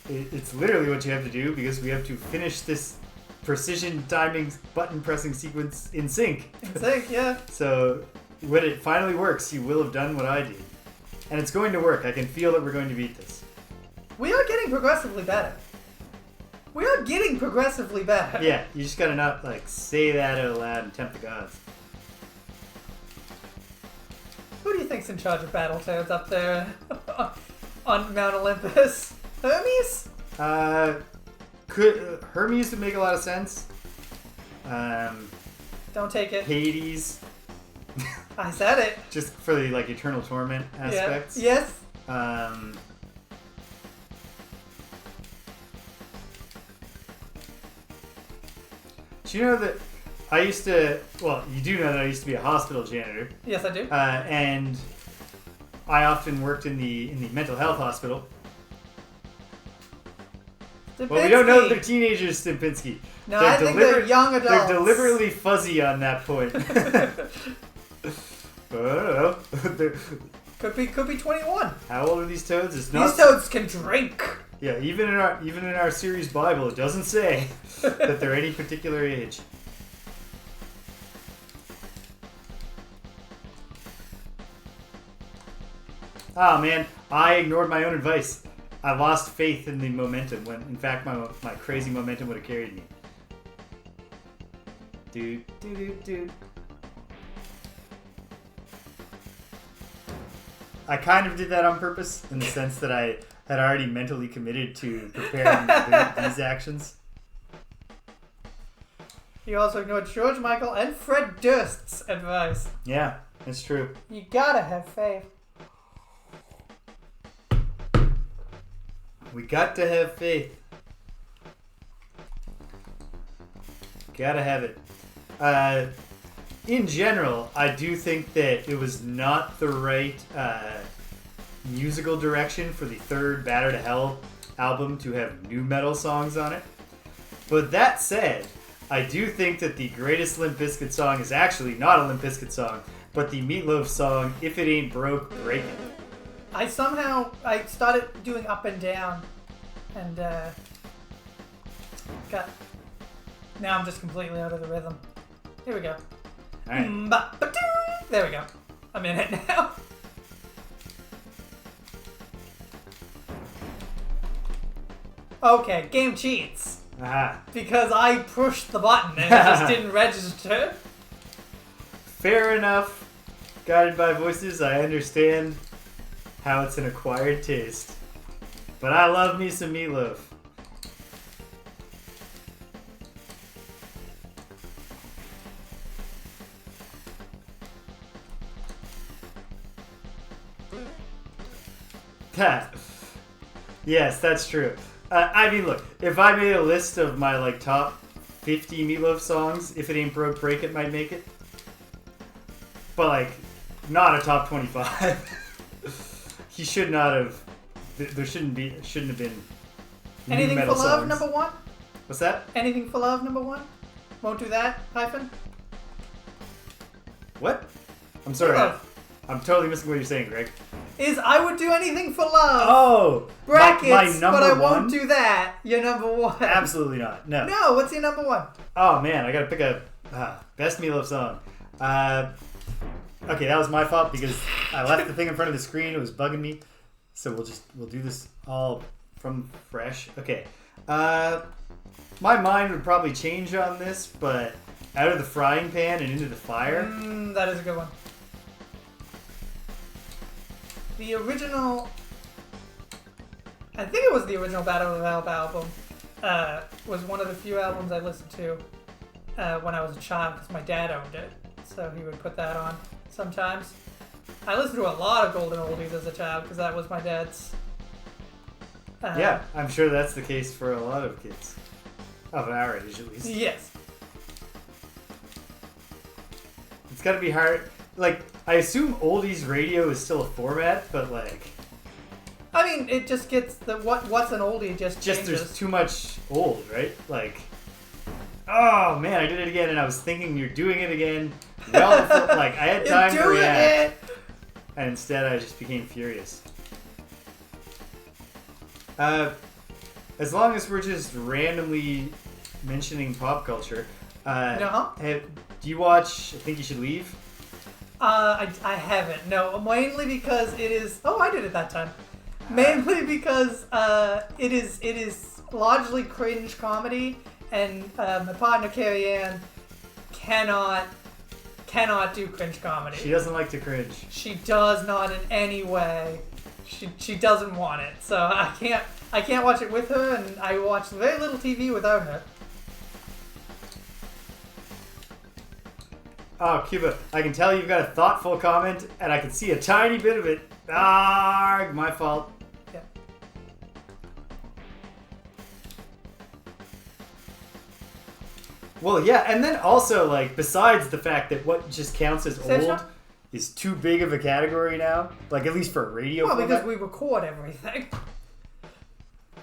it's literally what you have to do because we have to finish this precision timing button pressing sequence in sync. In sync, yeah. So when it finally works, you will have done what I did. And it's going to work. I can feel that we're going to beat this. We are getting progressively better. We are getting progressively better. Yeah, you just gotta not, like, say that out loud and tempt the gods. Who do you think's in charge of Battletoads up there on Mount Olympus? Hermes? Hermes would make a lot of sense. Don't take it. Hades. I said it. Just for the like eternal torment aspects. Yeah. Yes. Do you know that I used to? Well, you do know that I used to be a hospital janitor. Yes, I do. And I often worked in the mental health hospital. Well, we don't know that they're teenagers, Stimpinski. No, I think they're young adults. They're deliberately fuzzy on that point. I don't know. Could be 21. How old are these toads? It's not. These toads can drink. Yeah, even in our series Bible, it doesn't say that they're any particular age. Oh man, I ignored my own advice. I lost faith in the momentum when, in fact, my crazy momentum would have carried me. Dude. I kind of did that on purpose in the sense that I had already mentally committed to preparing these actions. You also ignored George Michael and Fred Durst's advice. Yeah, that's true. You gotta have faith. We got to have faith. Gotta have it. In general, I do think that it was not the right musical direction for the third Batter to Hell album to have nu metal songs on it. But that said, I do think that the greatest Limp Bizkit song is actually not a Limp Bizkit song, but the Meatloaf song, If It Ain't Broke, Break It. I started doing up and down, and now I'm just completely out of the rhythm. Here we go. All right. There we go. I'm in it now. Okay, game cheats. Aha. Because I pushed the button and it just didn't register. Fair enough. Guided by voices, I understand how it's an acquired taste. But I love me some Meatloaf. Yes, that's true. I mean, look, if I made a list of my like top 50 Meatloaf songs, If It Ain't Broke, Break It might make it. But like, not a top 25. He should not have. There shouldn't have been. Anything for love, number one? What's that? Anything for love, number one? Won't do that, hyphen? What? I'm sorry. Meatloaf. I'm totally missing what you're saying, Greg. Is I would do anything for love. Oh! Brackets, my number but I one? won't do that. Your number one. Absolutely not. No. No, what's your number one? Oh man, I gotta pick a best Meatloaf song. Okay, that was my fault because I left the thing in front of the screen. It was bugging me. So we'll do this all from fresh. Okay. My mind would probably change on this, but Out of the Frying Pan and Into the Fire. That is a good one. The original, I think it was the original Battle of the Hell album, was one of the few albums I listened to when I was a child because my dad owned it. So he would put that on sometimes. I listened to a lot of golden oldies as a child because that was my dad's. Yeah, I'm sure that's the case for a lot of kids. Of our age, at least. Yes. It's gotta be hard. Like, I assume oldies radio is still a format, but like... I mean, it just gets the what's an oldie just changes. There's too much old, right? Like, oh man, I did it again, and I was thinking you're doing it again. Well, before, like I had time to react, and instead I just became furious. As long as we're just randomly mentioning pop culture, do you watch I Think You Should Leave? I haven't. No, mainly because it is. Oh, I did it that time. Mainly because it is largely cringe comedy, and my partner Carrie Ann cannot do cringe comedy. She doesn't like to cringe. She does not in any way. She doesn't want it. So I can't watch it with her, and I watch very little TV without her. Oh, Cuba, I can tell you've got a thoughtful comment, and I can see a tiny bit of it. Ah, my fault. Yeah. Well, yeah, and then also, like, besides the fact that what just counts as Save old shot? is too big of a category now, like, at least for a radio Well, format. because we record everything.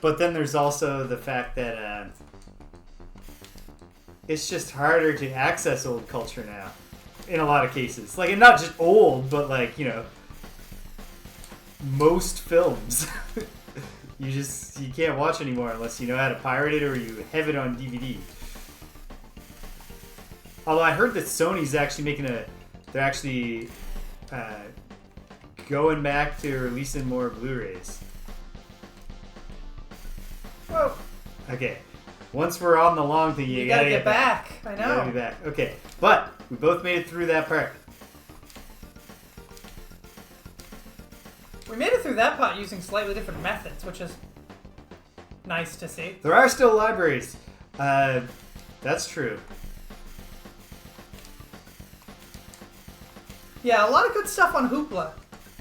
But then there's also the fact that it's just harder to access old culture now, in a lot of cases. Like, and not just old, but, like, you know, most films. You can't watch anymore unless you know how to pirate it or you have it on DVD. Although I heard that Sony's actually they're actually going back to releasing more Blu-rays. Whoa. Okay, once we're on the long thing, you gotta get back. I You gotta know. be back. Okay, but we both made it through that part. We made it through that part using slightly different methods, which is nice to see. There are still libraries. That's true. Yeah, a lot of good stuff on Hoopla.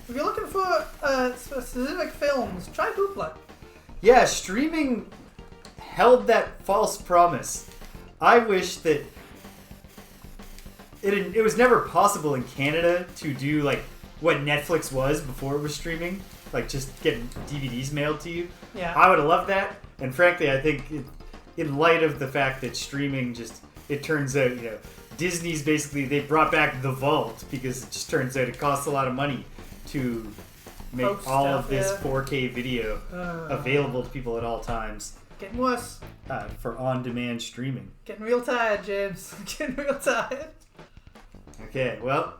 If you're looking for specific films, try Hoopla. Yeah, streaming held that false promise. I wish that it was never possible in Canada to do like what Netflix was before it was streaming, like just getting DVDs mailed to you. Yeah. I would have loved that, and frankly, I think in light of the fact that streaming it turns out, you know, Disney's basically, they brought back the vault because it just turns out it costs a lot of money to make Post all stuff, of this yeah. 4K video available to people at all times Getting worse. for on-demand streaming. Getting real tired, James. Getting real tired. Okay, well,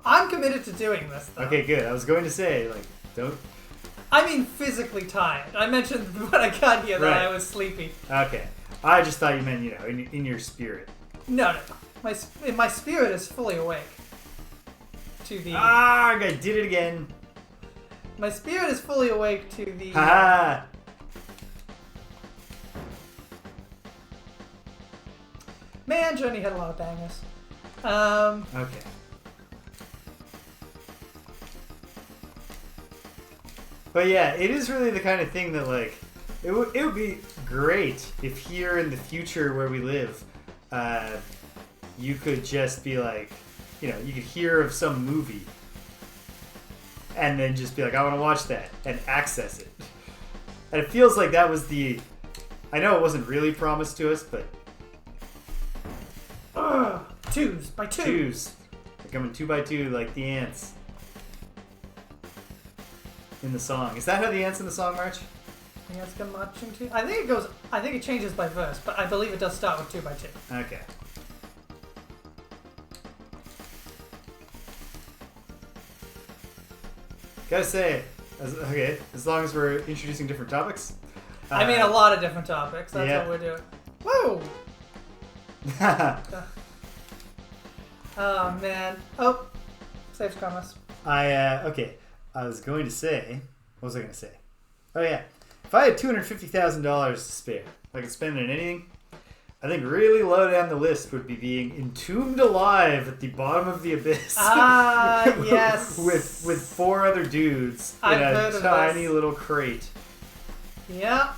I'm committed to doing this, though. okay, good. I was going to say, like, don't... I mean physically tired. I mentioned when I got here that Right. I was sleepy. Okay. I just thought you meant, you know, in your spirit. No. My spirit is fully awake. To the... Ah, I did it again. My spirit is fully awake to the... Ha! Man, Journey had a lot of bangers. Okay. But yeah, it is really the kind of thing that, like, it would be great if here in the future where we live, you could just be like, you know, you could hear of some movie and then just be like, I want to watch that and access it. And it feels like that was I know it wasn't really promised to us, but Twos by two. twos. They're coming 2 by 2 like the ants in the song. Is that how the ants in the song march? I think it's got marching two. I think it changes by verse, but I believe it does start with 2 by 2. Okay. Gotta say, as long as we're introducing different topics. I mean, a lot of different topics. That's yeah. what we're doing. Whoa! Oh, man. Oh, saves comments. Okay. I was going to say, what was I going to say? Oh yeah, if I had $250,000 to spare, if I could spend it on anything, I think really low down the list would be being entombed alive at the bottom of the abyss. Ah, yes. with 4 other dudes in I've heard a of tiny this. little crate. Yeah.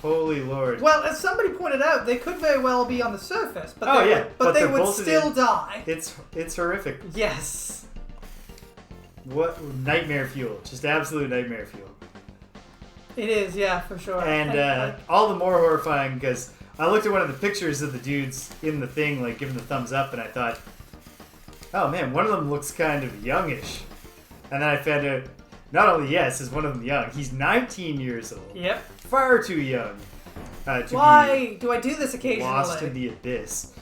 Holy Lord. Well, as somebody pointed out, they could very well be on the surface, but Oh, they yeah, would, but they they're would bolted still in. die. It's horrific. Yes. What nightmare fuel? Just absolute nightmare fuel. It is, yeah, for sure. And all the more horrifying because I looked at one of the pictures of the dudes in the thing, like giving the thumbs up, and I thought, oh man, one of them looks kind of youngish. And then I found out, not only yes, is one of them young, he's 19 years old. Yep. Far too young to Why do I do this be occasionally? lost in the abyss.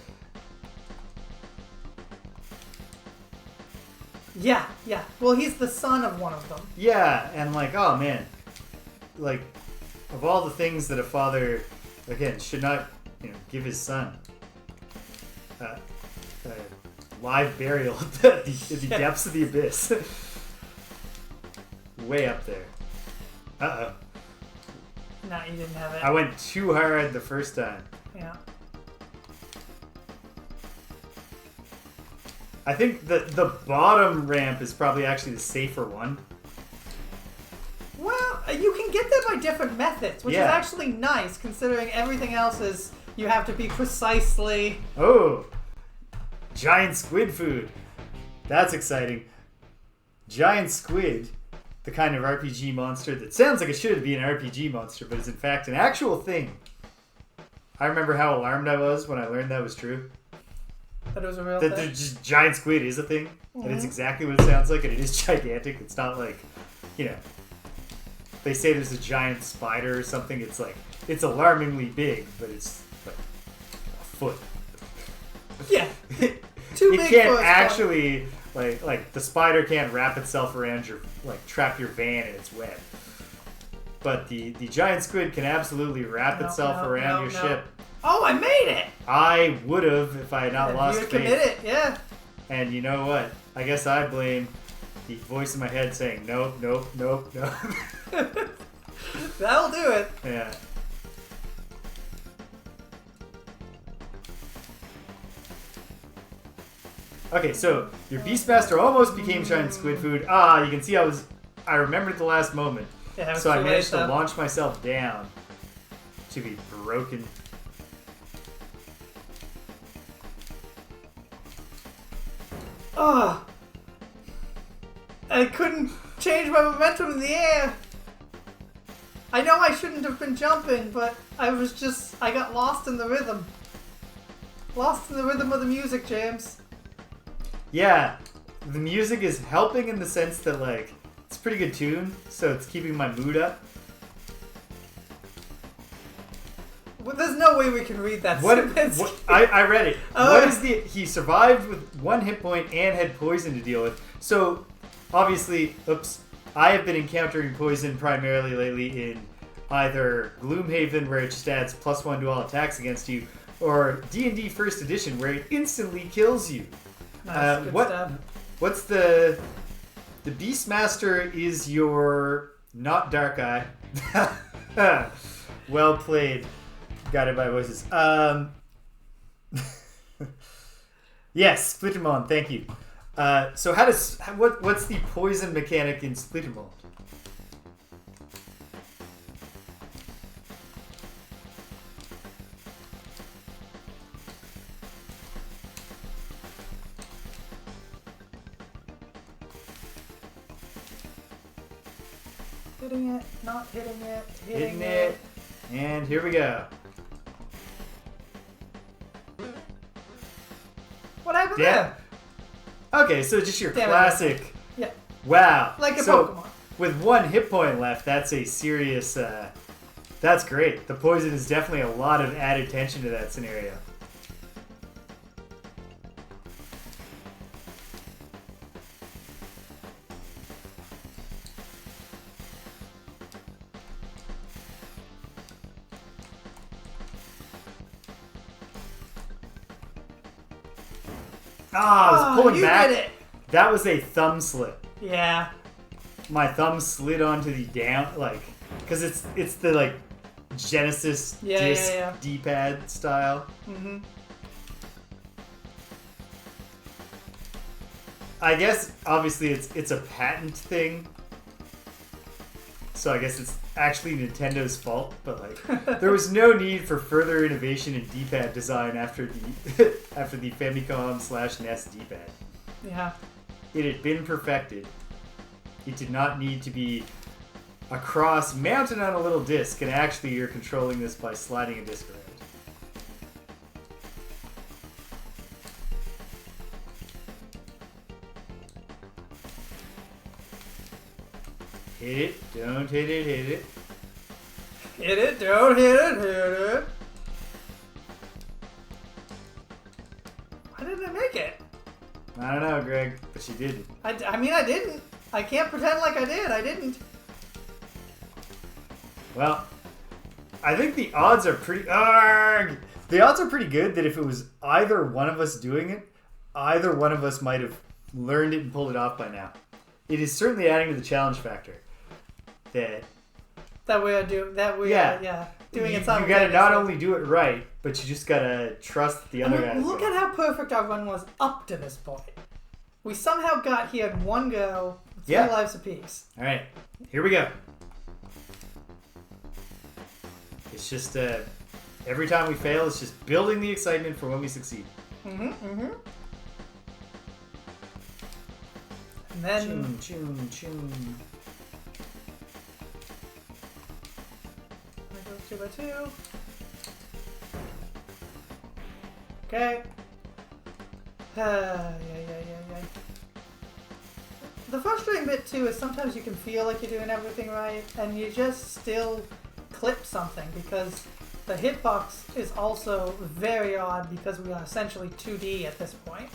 Yeah. Well, he's the son of one of them. Yeah, and like, oh man, like, of all the things that a father, again, should not, you know, give his son, live burial at the depths of the abyss. Way up there. Uh-oh. No, you didn't have it. I went too hard the first time. Yeah. I think the bottom ramp is probably actually the safer one. Well, you can get there by different methods, which is actually nice, considering everything else is you have to be precisely... Oh! Giant squid food. That's exciting. Giant squid, the kind of RPG monster that sounds like it should be an RPG monster, but is in fact an actual thing. I remember how alarmed I was when I learned that was true. That it was a real That thing? just giant squid is a thing, and it's exactly what it sounds like, and it is gigantic. It's not like, you know, they say there's a giant spider or something. It's like, it's alarmingly big, but it's like a foot. Yeah. Too It big can't for a actually, like the spider can't wrap itself around your, like, trap your van in its web. But the giant squid can absolutely wrap itself around your ship. Oh, I made it! I would have if I had not lost You faith. committed, yeah. And you know what? I guess I blame the voice in my head saying, nope, nope, nope, nope. That'll do it. Yeah. Okay, so your Beastmaster almost became giant squid food. Ah, you can see I remembered at the last moment. Yeah, So I managed to though. launch myself down to be broken. Ugh. I couldn't change my momentum in the air. I know I shouldn't have been jumping, but I got lost in the rhythm. Lost in the rhythm of the music, James. Yeah, the music is helping in the sense that, like, it's a pretty good tune, so it's keeping my mood up. Well, there's no way we can read that. I read it. Oh. What is he survived with 1 hit point and had poison to deal with. So, obviously, I have been encountering poison primarily lately in either Gloomhaven, where it just adds +1 to all attacks against you, or D&D First Edition, where it instantly kills you. Nice, good stuff. What's the Beastmaster is your not Dark Eye. Well played. Guided by voices. Yes, Splittermon, thank you. So what's the poison mechanic in Splittermon? Hitting it, not hitting it, Hitting it. And here we go. What happened Yeah. there? Okay, so just your Damn it. classic. Yeah. Wow. Like a so, Pokemon. With 1 hit point left, that's a serious. That's great. The poison is definitely a lot of added tension to that scenario. Ah, I was pulling you back. did it. That was a thumb slip. Yeah. My thumb slid onto the down, like, because it's the, like, Genesis disc D-pad style. Mm-hmm. I guess obviously it's a patent thing, so I guess it's actually Nintendo's fault. But like, there was no need for further innovation in D-pad design after the after the Famicom/NES D-pad. Yeah. It had been perfected. It did not need to be a cross mounted on a little disc, and actually you're controlling this by sliding a disc around. Hit it, don't hit it, hit it. Hit it, don't hit it, hit it. Why didn't I make it? I don't know, Greg, but you didn't. I mean, I didn't. I can't pretend like I did. I didn't. Well, I think the odds are pretty... Arrgh! The odds are pretty good that if it was either one of us doing it, either one of us might have learned it and pulled it off by now. It is certainly adding to the challenge factor. That we are doing doing you, it you simultaneously. gotta not only do it right, but you just gotta trust the other guys. Look at how perfect our run was up to this point. We somehow got here in one go, 3 lives apiece. All right, here we go. It's just every time we fail, it's just building the excitement for when we succeed. And then... Chun. I go 2 by 2. Okay. Yeah. The frustrating bit too is sometimes you can feel like you're doing everything right, and you just still clip something because the hitbox is also very odd because we are essentially 2D at this point.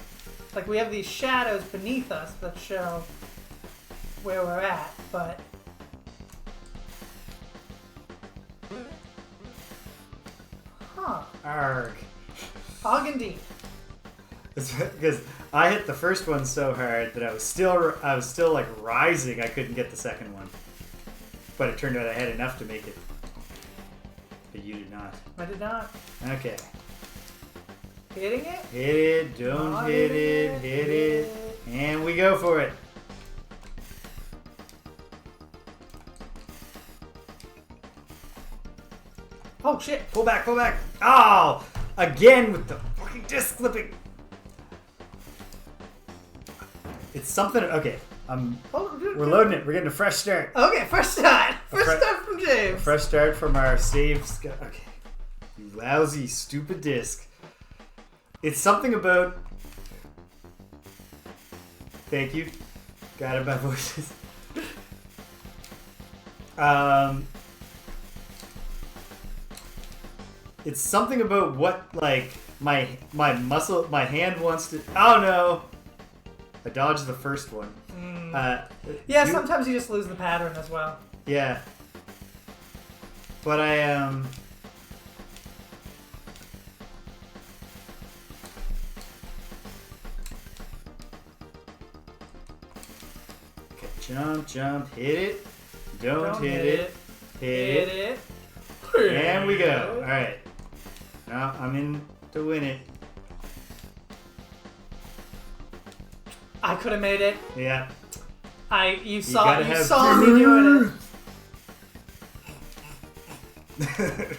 Like we have these shadows beneath us that show where we're at, but Arg. Og indeed. Because I hit the first one so hard that I was still like rising. I couldn't get the second one, but it turned out I had enough to make it. But you did not. I did not. Okay. Hitting it? Hit it. Don't Not hit it. Hit it. And we go for it. Oh shit! Pull back. Pull back. Oh! Again with the fucking disc clipping. It's something. Okay. We're loading it. We're getting a fresh start. Okay, fresh start. Fresh start from James. Fresh start from our saves. Okay. You lousy, stupid disc. It's something about... Thank you. Got it by voices. It's something about what, like, my hand wants to... Oh, no. I dodged the first one. Yeah, sometimes you just lose the pattern as well. Yeah. But I, Okay, jump, hit it. Don't hit it. Hit it. And we go. Alright. Now I'm in to win it. I could have made it. Yeah. You saw me doing it.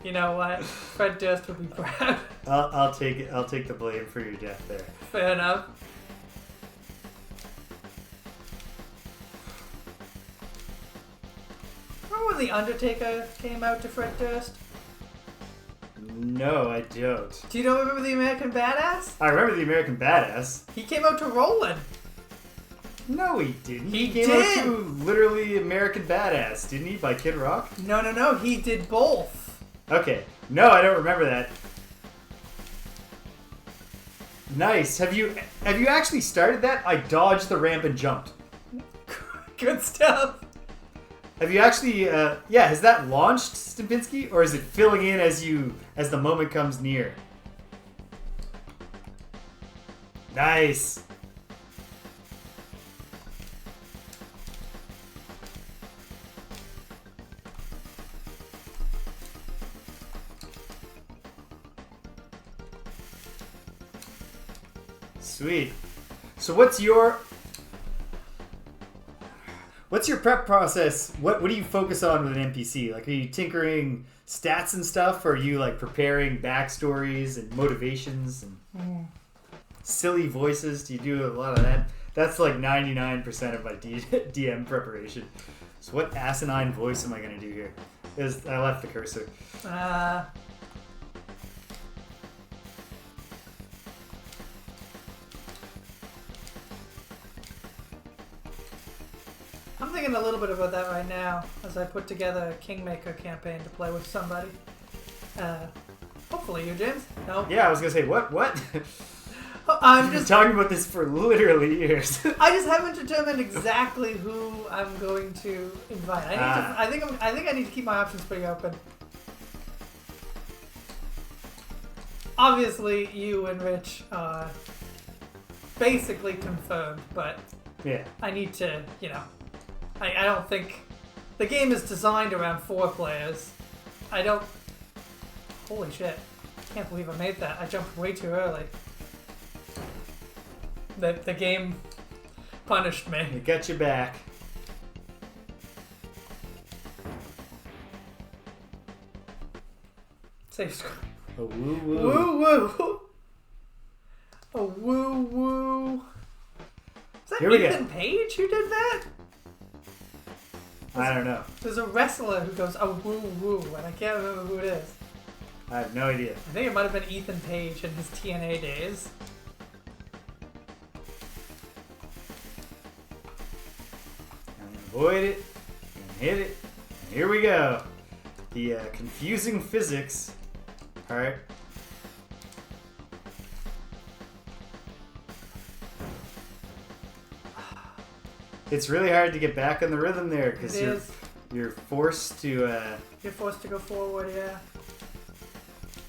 You know what? Fred Durst would be proud. I'll take it. I'll take the blame for your death there. Fair enough. Remember when The Undertaker came out to Fred Durst? No, I don't. Do you not remember The American Badass? I remember The American Badass. He came out to Roland. No, he didn't. He came did. out to literally American Badass, didn't he? By Kid Rock? No. He did both. Okay. No, I don't remember that. Nice. Have you actually started that? I dodged the ramp and jumped. Good stuff. Have you actually? Has that launched, Stempinski, or is it filling in as the moment comes near? Nice. Sweet. So what's your prep process? What do you focus on with an NPC? Like, are you tinkering stats and stuff, or are you like preparing backstories and motivations and silly voices? Do you do a lot of that? That's like 99% of my DM preparation. So what asinine voice am I going to do here? I left the cursor. I'm thinking a little bit about that right now as I put together a Kingmaker campaign to play with somebody. Hopefully you, James. No. Yeah, I was gonna say what? I'm You've been just talking about this for literally years. I just haven't determined exactly who I'm going to invite. I think I need to keep my options pretty open. Obviously, you and Rich are basically confirmed, but Yeah. I need to, I don't think the game is designed around 4 players. Holy shit. Can't believe I made that. I jumped way too early. The game punished me. It got you back. Save screen. A woo woo. Woo woo. A woo woo. Is that Here we Ethan go. Page who did that? I don't know. There's a wrestler who goes a woo woo, and I can't remember who it is. I have no idea. I think it might have been Ethan Page in his TNA days. I'm gonna avoid it and hit it. And here we go. The confusing physics part. It's really hard to get back on the rhythm there because It is. you're forced to. You're forced to go forward, yeah.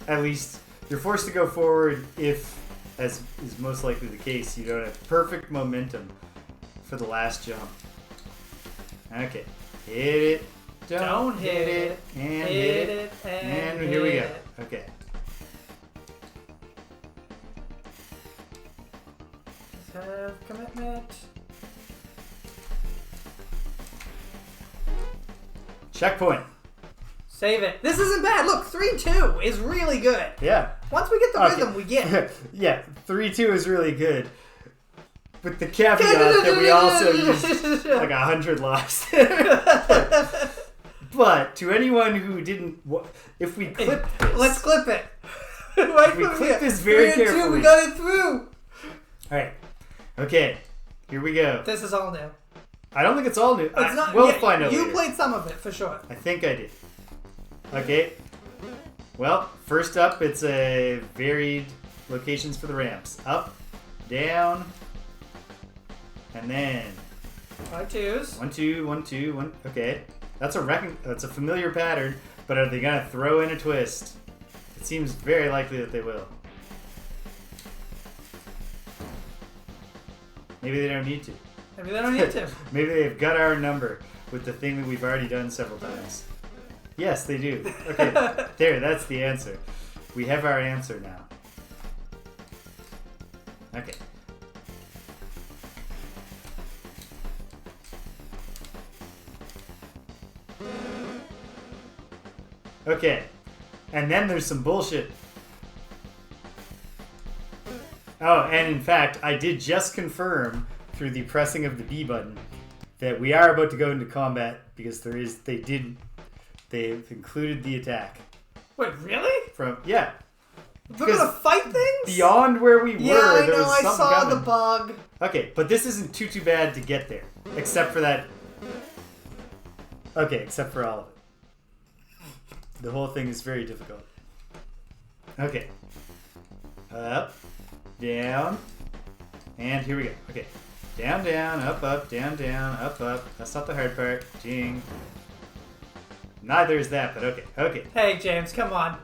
At least you're forced to go forward if, as is most likely the case, you don't have perfect momentum for the last jump. Okay, hit it, don't hit it, and hit it, and here we go. hit it. Okay, Just have commitment. checkpoint. Save it. This isn't bad. Look, 3-2 is really good. Yeah. Once we get the rhythm, we get it. Yeah, 3-2 is really good. With the caveat that we also used like 100 lives. But to anyone who didn't, if we clip this, Let's clip it. Right we from clip here. this very 3-2, carefully. we got it through. All right. Okay. Here we go. This is all new. I don't think it's all new. It's not. We'll yeah, find out You later. played some of it for sure. I think I did. Okay. Well, first up, it's a varied locations for the ramps. Up, down, and then 5-2s. 1, 2, 1, 2, 1. Okay, that's a familiar pattern. But are they gonna throw in a twist? It seems very likely that they will. Maybe they don't need to. Maybe they don't need to. Maybe they've got our number with the thing that we've already done several times. Yes, they do. Okay, there, that's the answer. We have our answer now. Okay. Okay, and then there's some bullshit. Oh, and in fact, I did just confirm through the pressing of the B button that we are about to go into combat because they've included the attack Wait, really? from yeah We're gonna fight things? beyond where we were. Yeah, I there know. was I something saw coming. the bug. Okay, but this isn't too bad to get there, except for that. Okay, except for all of it. The whole thing is very difficult. Okay. Up, down, and here we go. Okay. Down, down, up, down, up, up. That's not the hard part. Jing. Neither is that, but okay. Okay. Hey, James, come on.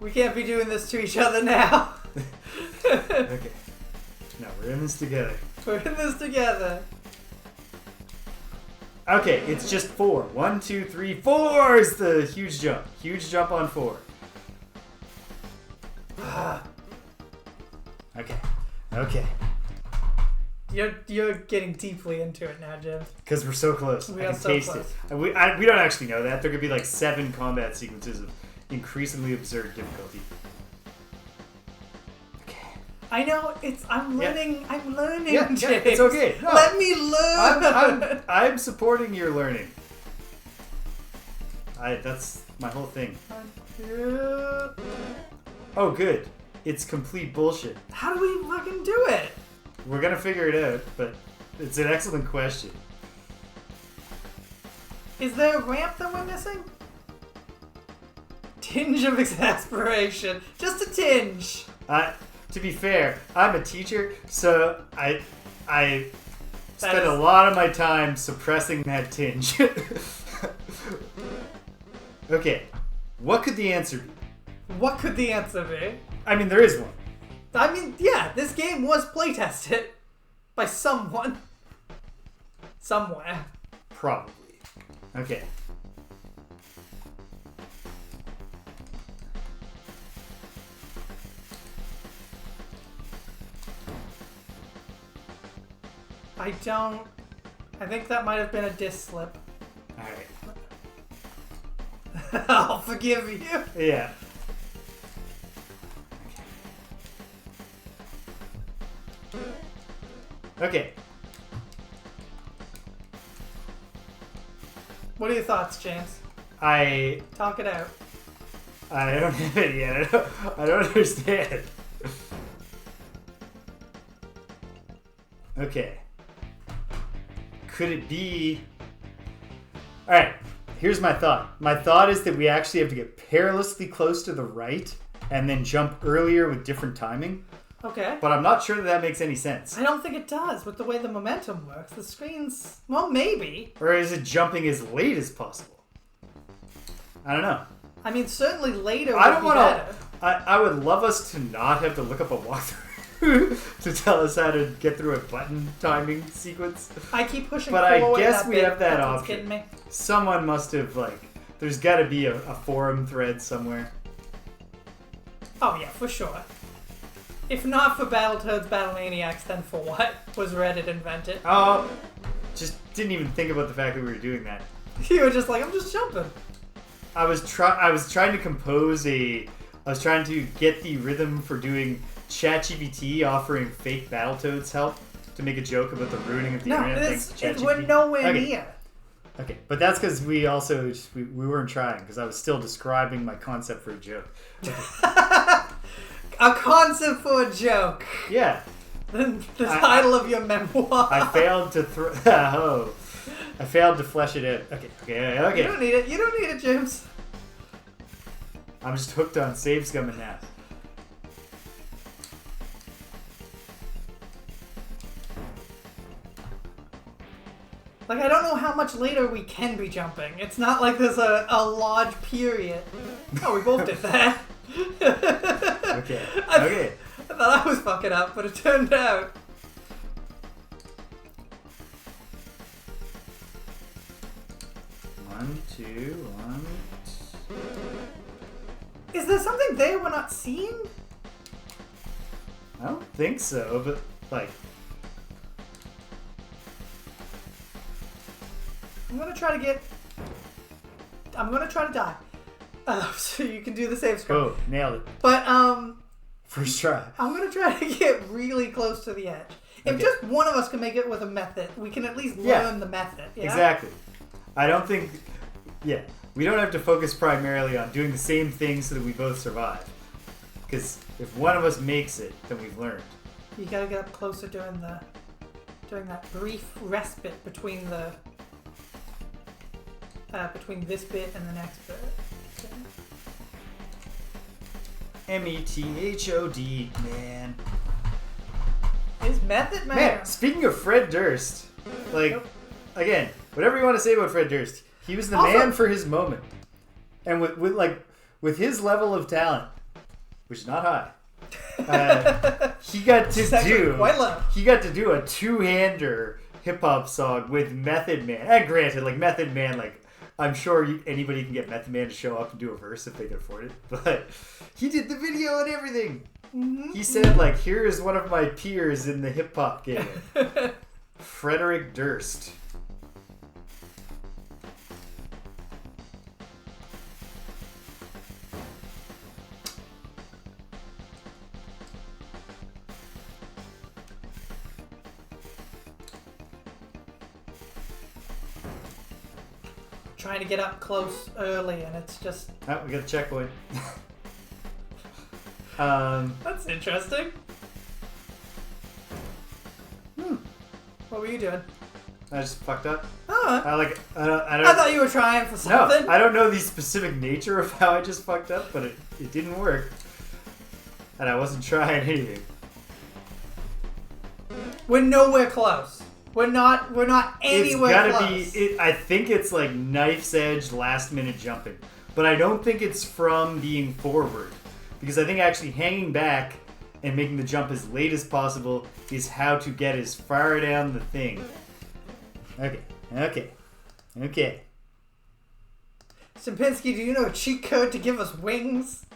We can't be doing this to each other now. Okay. No, we're in this together. We're in this together. Okay, it's just 4. 1, 2, 3, 4 is the huge jump. Huge jump on 4. Okay. Okay. You're getting deeply into it now, Jim. Because we're so close. We I are can so taste close. it. And we don't actually know that. There could be like 7 combat sequences of increasingly absurd difficulty. Okay. I know I'm learning. I'm learning, Yeah, James. yeah, it's okay. No. Let me learn. I'm supporting your learning. That's my whole thing. Oh, good. It's complete bullshit. How do we fucking do it? We're gonna figure it out, but it's an excellent question. Is there a ramp that we're missing? Tinge of exasperation. Just a tinge. To be fair, I'm a teacher, so I spend is- a lot of my time suppressing that tinge. Okay, what could the answer be? What could the answer be? I mean, there is one. I mean, yeah, this game was playtested by someone. Somewhere. Probably. Okay. I don't... I think that might have been a disc slip. Alright. I'll forgive you. Yeah. Okay. What are your thoughts, James? I Talk it out. don't have it yet. I don't understand. Okay. Could it be... Alright, here's my thought. My thought is that we actually have to get perilously close to the right and then jump earlier with different timing. Okay. But I'm not sure that makes any sense. I don't think it does with the way the momentum works. The screen's... Well, maybe. Or is it jumping as late as possible? I don't know. I mean, certainly later would I don't be want better. to... I would love us to not have to look up a walkthrough to tell us how to get through a button timing sequence. I keep pushing But I forward guess that we bit. have that That's what's option. getting me. Someone must have, like... There's got to be a forum thread somewhere. Oh, yeah, for sure. If not for Battletoads, Battlemaniacs, then for what was Reddit invented? Oh, just didn't even think about the fact that we were doing that. You were just like, I'm just jumping. I was trying to compose I was trying to get the rhythm for doing ChatGPT offering fake Battletoads help to make a joke about the ruining of the No, internet thanks to ChatGPT. we're nowhere Okay. near. Okay, but that's because we also we weren't trying because I was still describing my concept for a joke. Okay. A concept for a joke. Yeah, The title of your memoir. I failed to I failed to flesh it out. Okay. You don't need it. You don't need it, James. I'm just hooked on save scumming now. Like, I don't know how much later we can be jumping. It's not like there's a large period. Oh, we both did that. Okay. I thought I was fucking up, but it turned out. One, two, one. Is there something there we're not seeing? I don't think so, but like. I'm gonna try to die. So you can do the save screen. Oh, nailed it. But, First try. I'm gonna try to get really close to the edge. If Okay. just one of us can make it with a method, we can at least Yeah. learn the method. Yeah? Exactly. I don't think. Yeah, we don't have to focus primarily on doing the same thing so that we both survive. Because if one of us makes it, then we've learned. You gotta get up closer during that brief respite between between this bit and the next bit. METHOD, man. His method, man. Man, speaking of Fred Durst, like, Yep. again, whatever you want to say about Fred Durst, he was the Also- man for his moment. And with his level of talent, which is not high, he got It's to actually do quite low. he got to do a two-hander hip-hop song with Method Man. And granted, like, Method Man, like, I'm sure anybody can get Method Man to show up and do a verse if they can afford it, but he did the video and everything. Mm-hmm. He said, like, here is one of my peers in the hip-hop game. Frederick Durst. Trying to get up close early, and it's just... Oh, we got a checkpoint. That's interesting. What were you doing? I just fucked up. Oh, I I thought you were trying for something. No, I don't know the specific nature of how I just fucked up, but it didn't work. And I wasn't trying anything. We're nowhere close. We're not anywhere It's gotta close. I think it's like knife's edge last minute jumping. But I don't think it's from being forward. Because I think actually hanging back and making the jump as late as possible is how to get as far down the thing. Okay. Simpinski, do you know a cheat code to give us wings?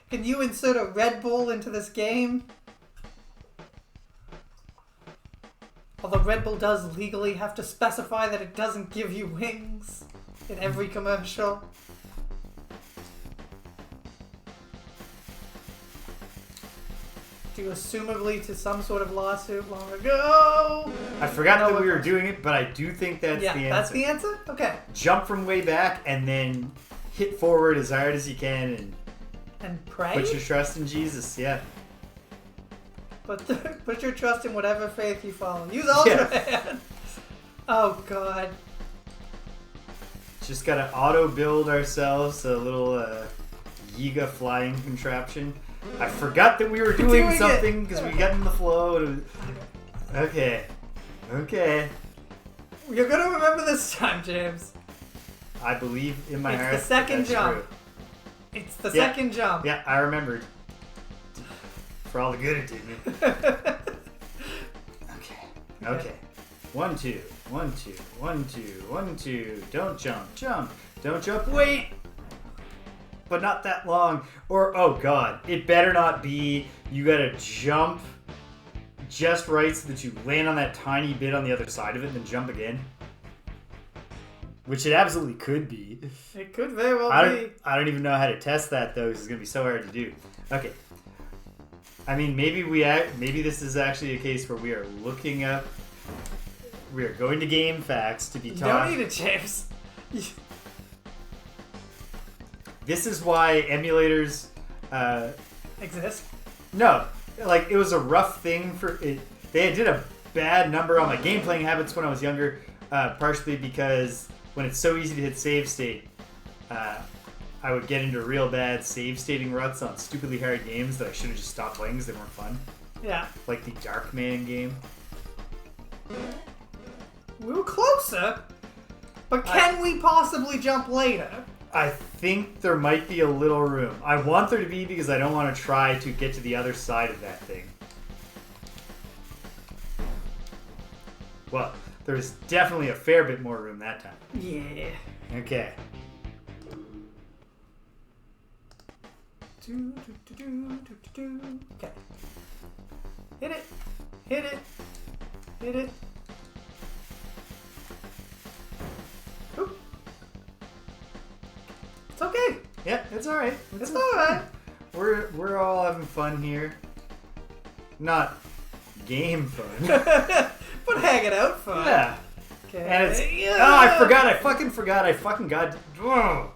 Can you insert a Red Bull into this game? Although Red Bull does legally have to specify that it doesn't give you wings in every commercial. Due assumably to some sort of lawsuit long ago. I forgot that we were doing it, but I do think that's the answer. Yeah, that's the answer? Okay. Jump from way back and then hit forward as hard as you can and pray? Put your trust in Jesus, yeah. Put your trust in whatever faith you follow. Use Ultra Hand! Oh, God. Just gotta auto-build ourselves a little Yiga flying contraption. I forgot that we were doing something because we got in the flow. Okay. Okay. You're gonna remember this time, James. I believe in my heart. It's the second jump. True. It's the second jump. Yeah, I remembered. For all the good it did me. Okay. Okay. 1, 2, 1, 2, 1, 2, 1, 2. Don't jump. Jump. Don't jump. Wait! But not that long. Or, oh god, it better not be you gotta jump just right so that you land on that tiny bit on the other side of it and then jump again. Which it absolutely could be. It could very well be. I don't even know how to test that though, because it's gonna be so hard to do. Okay. I mean, maybe this is actually a case where we are looking up. We are going to Game Facts to be taught. You don't need it, James. This is why emulators exist. No, like it was a rough thing for it. They did a bad number on my game playing habits when I was younger, partially because when it's so easy to hit save state, I would get into real bad save stating ruts on stupidly hard games that I should have just stopped playing because they weren't fun. Yeah. Like the Darkman game. We were closer, but can we possibly jump later? I think there might be a little room. I want there to be because I don't want to try to get to the other side of that thing. Well, there's definitely a fair bit more room that time. Yeah. Okay. Okay. Hit it. Hit it. Hit it. Oop. It's okay. Yeah, it's alright. It's alright. We're all having fun here. Not game fun. But hanging out fun. Yeah. Okay. And it's... Oh, I forgot. I fucking got... Oh.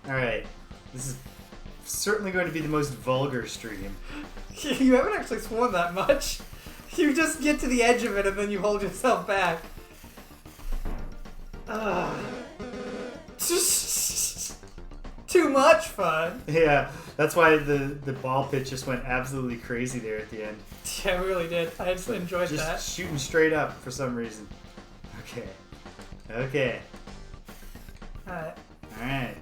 Alright. This is certainly going to be the most vulgar stream. You haven't actually sworn that much. You just get to the edge of it and then you hold yourself back. Too much fun. Yeah, that's why the ball pit just went absolutely crazy there at the end. Yeah, it really did. I just enjoyed that. Just shooting straight up for some reason. Okay. Okay. Alright. Alright.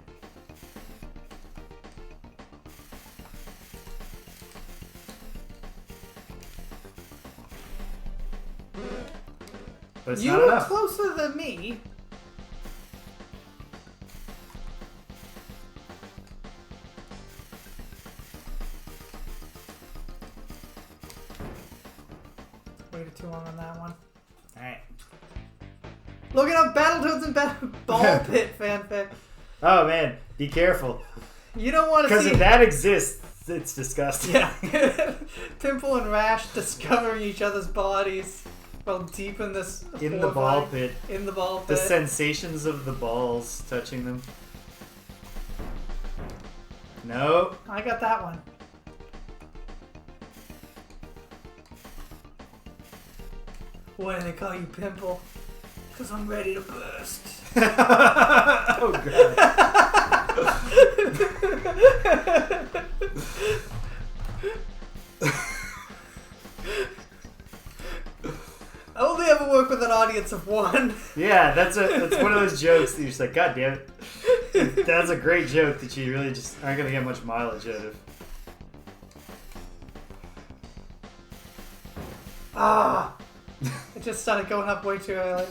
But it's you not were enough. closer than me. Waited too long on that one. Alright. Looking up Battletoads and Ball Pit fanfic. Oh man, be careful. You don't want to see... Because if that exists, it's disgusting. Yeah. Pimple and Rash discovering each other's bodies while deep in this... In the ball pit. In the ball pit. The sensations of the balls touching them. No. I got that one. Why do they call you Pimple? Because I'm ready to burst. Oh god. I only ever work with an audience of one. Yeah, that's one of those jokes that you're just like, god damn it. That's a great joke that you really just aren't going to get much mileage out of. Ah! It just started going up way too early.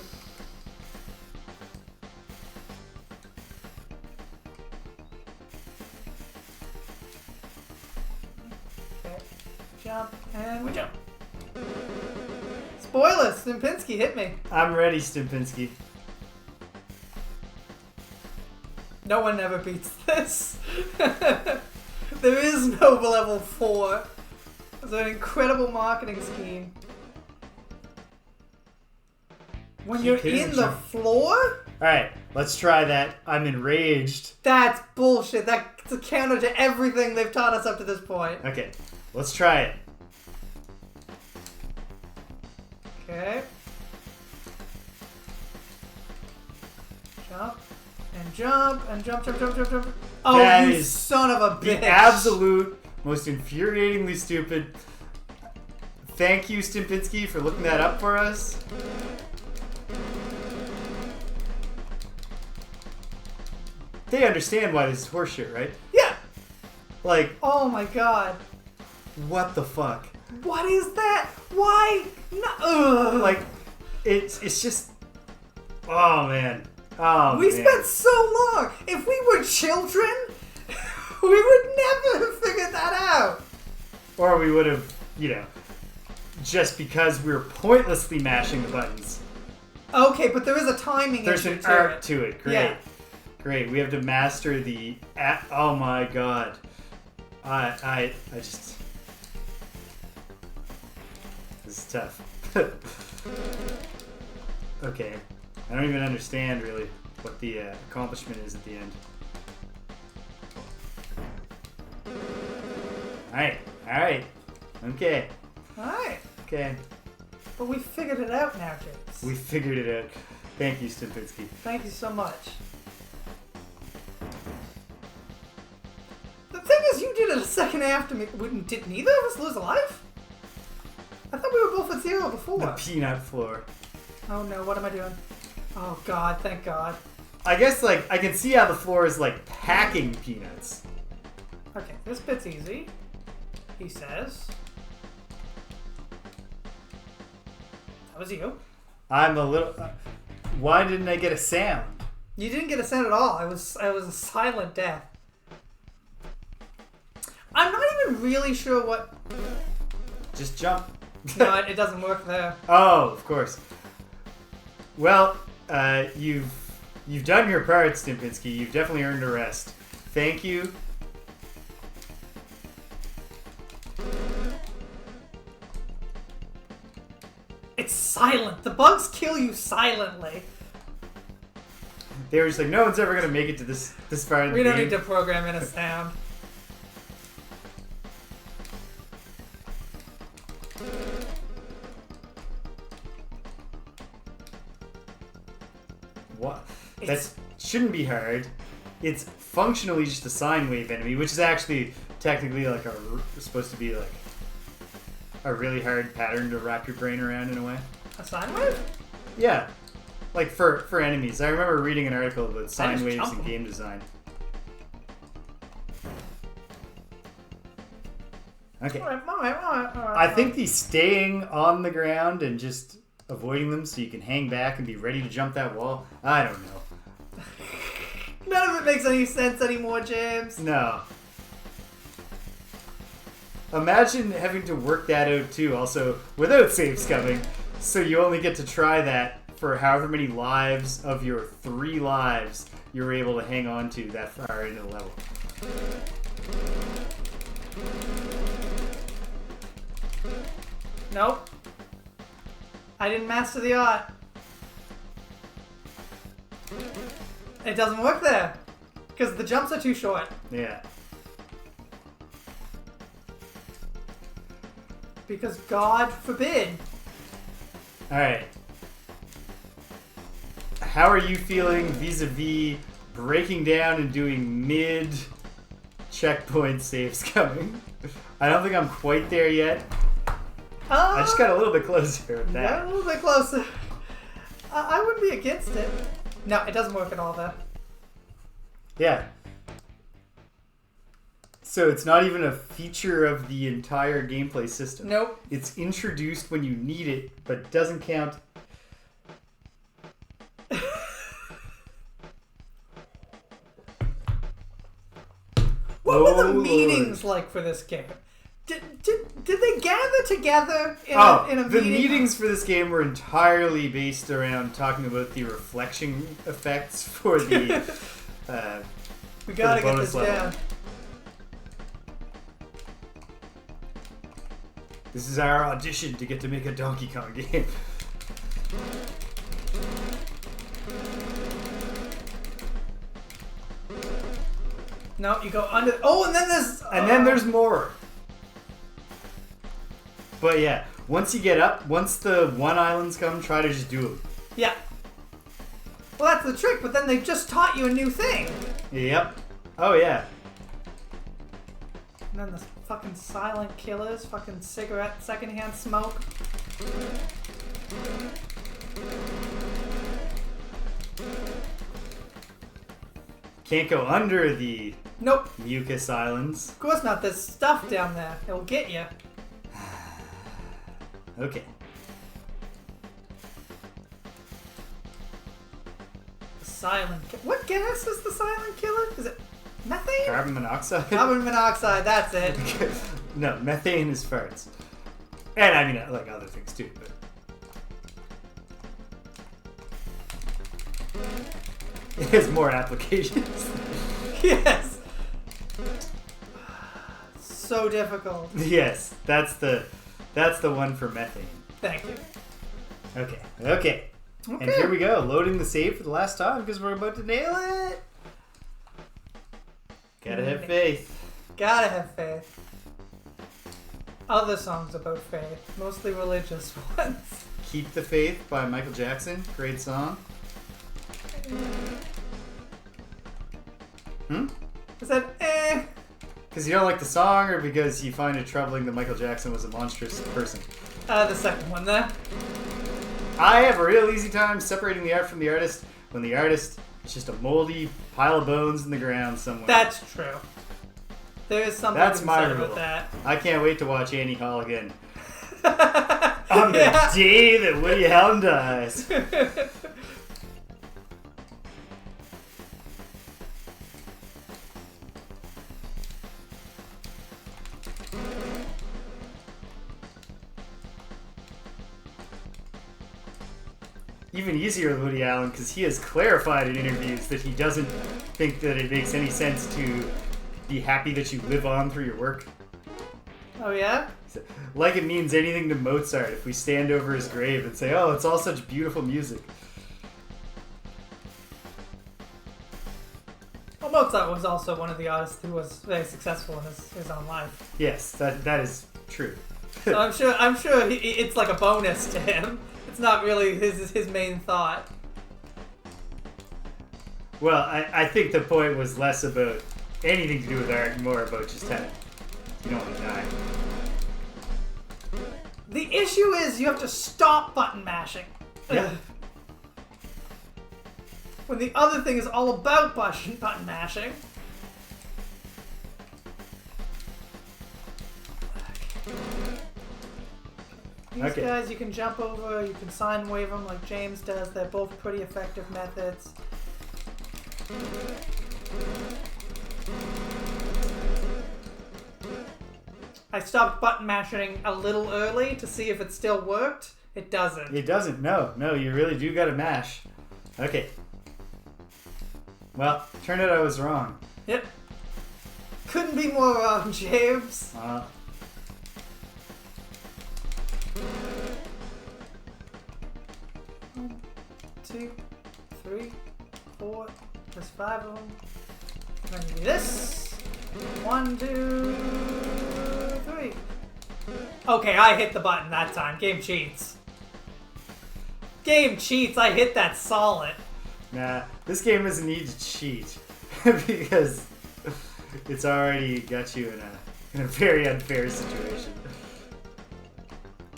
Okay. Jump, and we jump. Spoiler, Stimpinski, hit me. I'm ready, Stimpinski. No one ever beats this. There is no level 4. It's an incredible marketing scheme. When Keep you're hitting in the the jump. floor? Alright, let's try that. I'm enraged. That's bullshit. That's a counter to everything they've taught us up to this point. Okay, let's try it. Okay. Jump. And jump. And jump, jump, jump, jump, jump. Oh, That you is son of a bitch. The absolute most infuriatingly stupid. Thank you, Stimpinski, for looking that up for us. They understand why this is horseshit, right? Yeah. Like, Oh my god. what the fuck? What is that? Why? No. Ugh. Like, it's just. Oh man. Oh We man. spent so long. If we were children, we would never have figured that out. Or we would have, just because we were pointlessly mashing the buttons. Okay, but there is a timing There's issue an to art it. to it. Great. Yeah. Great. We have to master the. Oh my god. I just. This is tough. Okay. I don't even understand really what the accomplishment is at the end. Alright. Alright. Okay. Alright. Okay. But we figured it out now, James. We figured it out. Thank you, Stimpinski. Thank you so much. The thing is, you did it a second after me. Did neither of us lose a life? I thought we were both at 0 before. The peanut floor. Oh no, what am I doing? Oh god, thank god. I guess, I can see how the floor is, packing peanuts. Okay, this bit's easy. He says. That was you. I'm a little... why didn't I get a sound? You didn't get a sound at all. I was a silent death. I'm not even really sure what... Just jump. No, it doesn't work there. Oh, of course. Well, you've done your part, Stimpinski. You've definitely earned a rest. Thank you. It's silent. The bugs kill you silently. They were just like, no one's ever gonna make it to this far in the We don't game. need to program in a sound. What? It's- That shouldn't be hard. It's functionally just a sine wave enemy, which is actually technically supposed to be a really hard pattern to wrap your brain around in a way. A sine wave? Yeah, for enemies. I remember reading an article about sine just waves jump in them. game design. Okay. Alright. I think the staying on the ground and just avoiding them so you can hang back and be ready to jump that wall. I don't know. None of it makes any sense anymore, James. No. Imagine having to work that out too, also without saves coming. So you only get to try that for however many lives of your 3 lives you were able to hang on to that far into the level. Nope. I didn't master the art. It doesn't work there. Because the jumps are too short. Yeah. Because God forbid. Alright. How are you feeling vis-a-vis breaking down and doing mid-checkpoint saves coming? I don't think I'm quite there yet. I just got a little bit closer with that. Yeah, a little bit closer. I wouldn't be against it. No, it doesn't work at all though. Yeah. So it's not even a feature of the entire gameplay system. Nope. It's introduced when you need it, but doesn't count. What were Oh, the Lord. meetings like for this game? Did Did they gather together in a the meeting? meetings for this game were entirely based around talking about the reflection effects for the. We gotta for the get this bonus level. down. This is our audition to get to make a Donkey Kong game. No, you go under. Oh, and then there's. And then there's more. But yeah, once you get up, once the one islands come, try to just do them. Yeah. Well, that's the trick, but then they just taught you a new thing. Yep. Oh yeah. And then the fucking silent killers, fucking cigarette, secondhand smoke. Can't go under the Nope. mucus islands. Of course not. There's stuff down there. It'll get you. Okay. What gas is the silent killer? Is it methane? Carbon monoxide? Carbon monoxide, that's it. No, methane is farts. And I mean, like other things too, but. It has more applications. Yes. So difficult. Yes, that's the one for methane. Thank you. Okay. And here we go, loading the save for the last time because we're about to nail it. Gotta have faith. Gotta have faith. Other songs about faith, mostly religious ones. Keep the Faith by Michael Jackson. Great song. Is that Because you don't like the song or because you find it troubling that Michael Jackson was a monstrous person? The second one there. I have a real easy time separating the art from the artist when the artist is just a moldy pile of bones in the ground somewhere. That's true. There is something That's to my say rule. about that. I can't wait to watch Annie Hall again. On the day that Woody Allen dies. Even easier with Woody Allen because he has clarified in interviews that he doesn't think that it makes any sense to be happy that you live on through your work. Oh yeah? Like it means anything to Mozart if we stand over his grave and say, oh, it's all such beautiful music. Well, Mozart was also one of the artists who was very successful in his own life. Yes, that is true. So I'm sure it's like a bonus to him. It's not really his main thought. Well, I think the point was less about anything to do with art and more about just having, you don't want to die. The issue is you have to stop button mashing. Yeah. When the other thing is all about button mashing. These guys you can jump over, you can sine wave them like James does. They're both pretty effective methods. I stopped button mashing a little early to see if it still worked. It doesn't. It doesn't. No, you really do gotta mash. Okay. Well, turned out I was wrong. Yep. Couldn't be more wrong, James. 1, 2, 3, 4. There's 5 of them. And then you do this. 1, 2, 3. Okay, I hit the button that time. Game cheats. Game cheats. I hit that solid. Nah, this game doesn't need to cheat because it's already got you in a very unfair situation.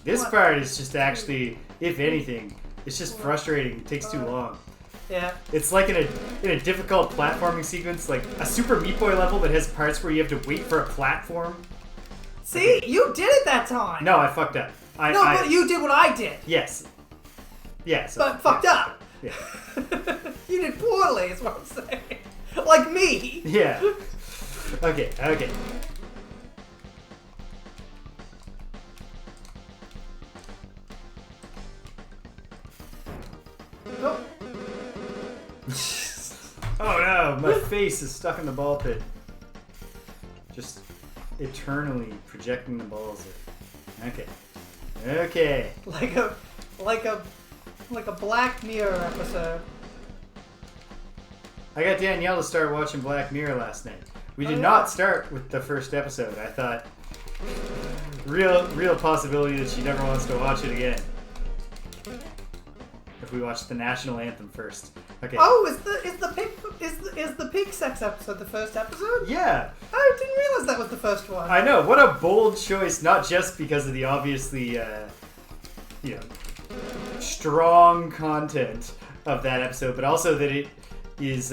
This part is just actually, if anything, it's just frustrating. It takes too long. Yeah. It's like in a difficult platforming sequence, like a Super Meat Boy level that has parts where you have to wait for a platform. See, you did it that time. No, I fucked up. But you did what I did. Yes. Yes. But fucked up. Yeah. You did poorly, is what I'm saying. Like me. Yeah. Okay. Oh no, my face is stuck in the ball pit. Just eternally projecting the balls in. Okay. Okay. Like a Black Mirror episode. I got Danielle to start watching Black Mirror last night. We did yeah. not start with the first episode. I thought real possibility that she never wants to watch it again. If we watch the national anthem first. Okay. Oh, is the pig sex episode the first episode? Yeah. I didn't realize that was the first one. I know. What a bold choice, not just because of the obviously strong content of that episode, but also that it is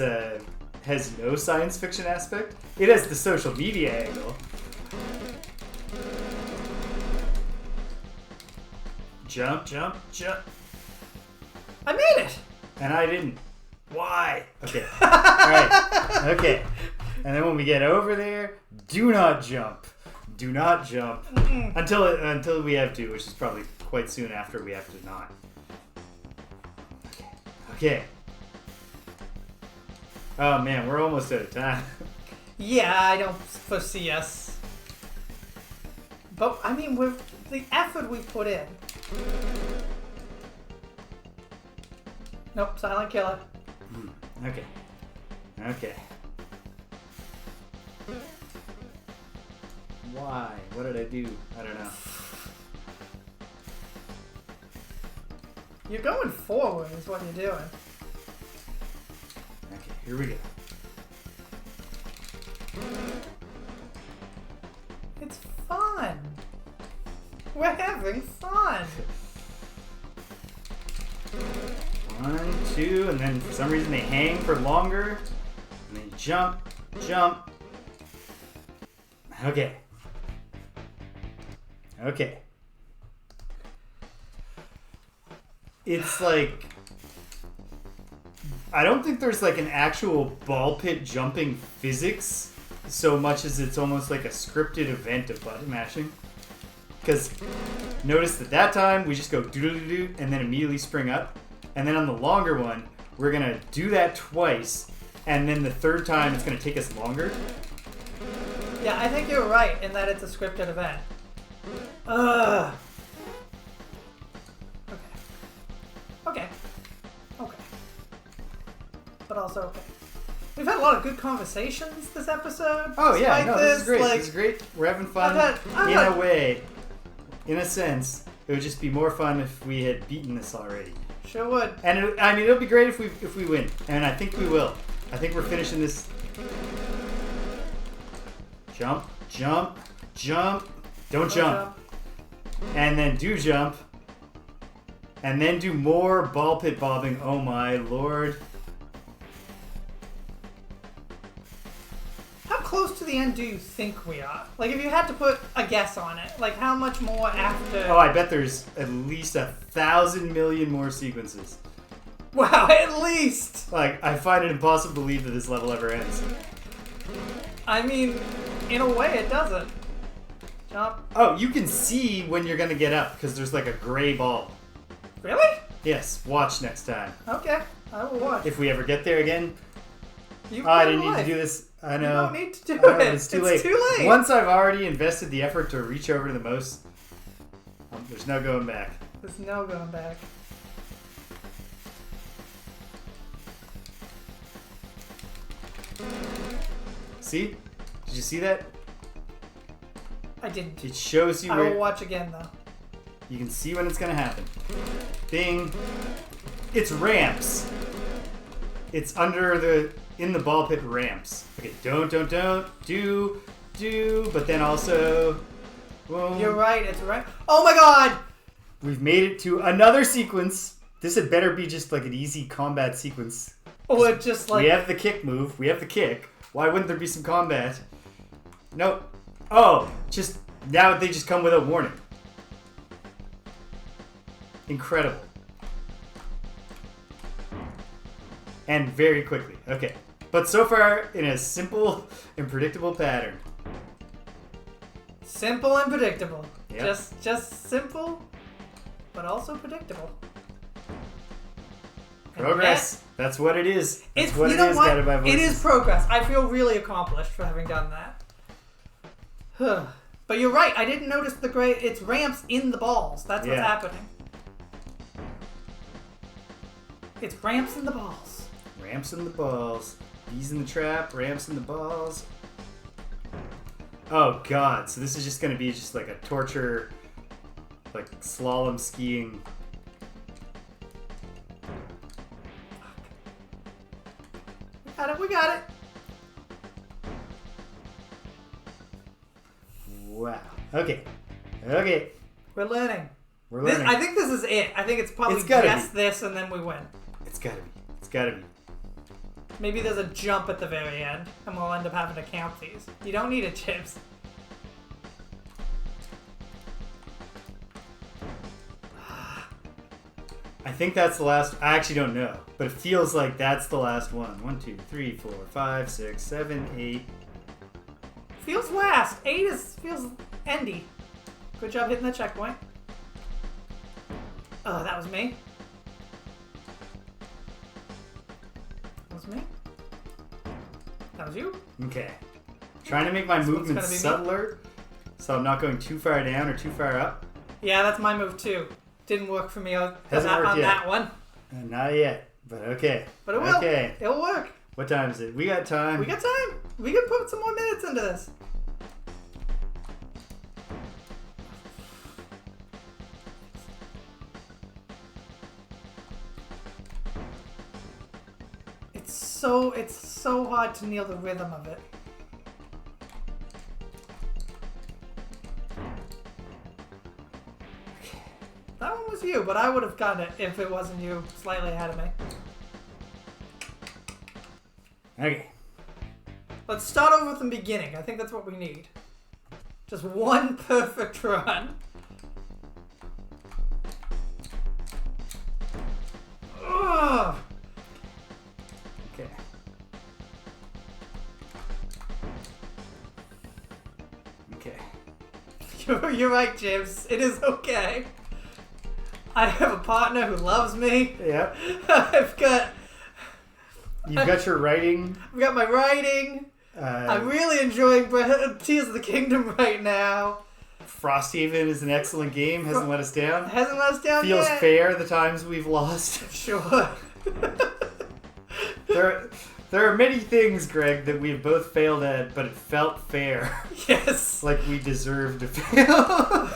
has no science fiction aspect. It has the social media angle. Jump, jump, jump. I made it! And I didn't. Why? Okay. Alright. Okay. And then when we get over there, do not jump. Do not jump. Until we have to, which is probably quite soon after we have to not. Okay. Oh man, we're almost out of time. Yeah, I don't foresee us. But, I mean, with the effort we put in. Nope, silent killer. Okay. Okay. Why? What did I do? I don't know. You're going forward is what you're doing. Okay, here we go. It's fun. We're having fun. 1, 2, and then for some reason they hang for longer. And then jump, jump. Okay. Okay. It's like... I don't think there's like an actual ball pit jumping physics so much as it's almost like a scripted event of button mashing. Because notice that time we just go doo-doo-doo-doo and then immediately spring up. And then on the longer one, we're going to do that twice. And then the third time it's going to take us longer. Yeah, I think you're right in that it's a scripted event. Ugh. Okay. But also okay. We've had a lot of good conversations this episode. Oh yeah, no, this is great. Like, this is great. We're having fun I've a way. In a sense, it would just be more fun if we had beaten this already. Sure would. And it'll be great if we win, and I think we will. I think we're finishing this. Jump, jump, jump. Don't jump. And then do jump. And then do more ball pit bobbing. Oh my lord. How close to the end do you think we are? Like, if you had to put a guess on it, like how much more after... Oh, I bet there's at least 1,000 million more sequences. Wow, at least! Like, I find it impossible to believe that this level ever ends. I mean, in a way it doesn't. Jump. Oh, you can see when you're gonna get up, because there's like a gray ball. Really? Yes, watch next time. Okay, I will watch. If we ever get there again. You I didn't need to do this. I know. You don't need to do I know, it. it's too late. Once I've already invested the effort to reach over to the most, there's no going back. There's no going back. See? Did you see that? I didn't. It shows you I where... will watch again, though. You can see when it's gonna happen. Bing. It's ramps. It's under in the ball pit ramps. Okay, don't, do, but then also, boom. You're right, it's right. Oh my god! We've made it to another sequence. This had better be just like an easy combat sequence. Oh, it just like... We have the kick move, we have the kick. Why wouldn't there be some combat? Nope. Oh, just, now they just come without warning. Incredible. And very quickly. Okay. But so far, in a simple and predictable pattern. Simple and predictable. Yep. Just simple, but also predictable. Of Progress. That's what it is. That's It's what you it know is, what? Guided by Voices. It is progress. I feel really accomplished for having done that. But you're right. I didn't notice the gray. It's ramps in the balls. That's what's happening. It's ramps in the balls. Ramps in the balls. Bees in the trap. Ramps in the balls. Oh god! So this is just gonna be just like a torture, like slalom skiing. We got it. Wow. Okay. Okay. We're learning. We're learning. I think this is it. I think it's probably It's gotta just be. this and then we win. It's gotta be. It's gotta be. Maybe there's a jump at the very end and we'll end up having to count these. You don't need it, Chips. I think that's the last. I actually don't know, but it feels like that's the last one. 1, 2, 3, 4, 5, 6, 7, 8. Feels last. 8 feels endy. Good job hitting the checkpoint. Oh, that was me. That was me. That was you. Okay. Trying to make my This one's movements gonna be me. subtler, so I'm not going too far down or too far up. Yeah, that's my move too. Didn't work for me on Hasn't worked yet. that one. Not yet, but okay. But it will. Okay. It'll work. What time is it? We got time. We got time. We can put some more minutes into this. It's so hard to nail the rhythm of it. That one was you, but I would have gotten it if it wasn't you slightly ahead of me. Okay. Let's start over from the beginning. I think that's what we need. Just one perfect run. Ugh. Okay. Okay. You're right, James. It is okay. I have a partner who loves me. Yep. I've got You've got your writing. my writing. I'm really enjoying Tears of the Kingdom right now. Frosthaven is an excellent game. Hasn't let us down. Hasn't let us down Feels yet. fair the times we've lost. Sure. There are many things, Greg, that we've both failed at, but it felt fair. Yes. Like we deserved to fail.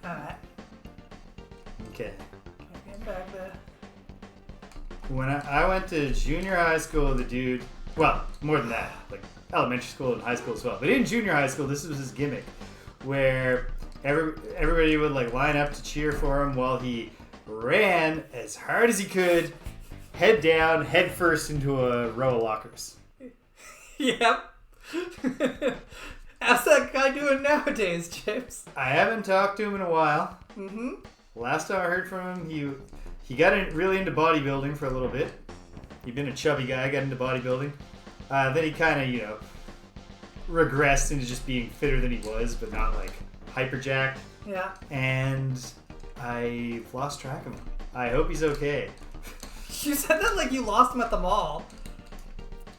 Alright. Okay. Get back there. When I went to junior high school, the dude, well, more than that, like elementary school and high school as well. But in junior high school, this was his gimmick, where everybody would like line up to cheer for him while he ran as hard as he could, head down, head first into a row of lockers. Yep. How's that guy doing nowadays, Chips? I haven't talked to him in a while. Mm-hmm. Last time I heard from him, he got really into bodybuilding for a little bit. He'd been a chubby guy, got into bodybuilding. Then he kind of, regressed into just being fitter than he was, but not like hyperjacked. Yeah. And I lost track of him. I hope he's okay. You said that like you lost him at the mall.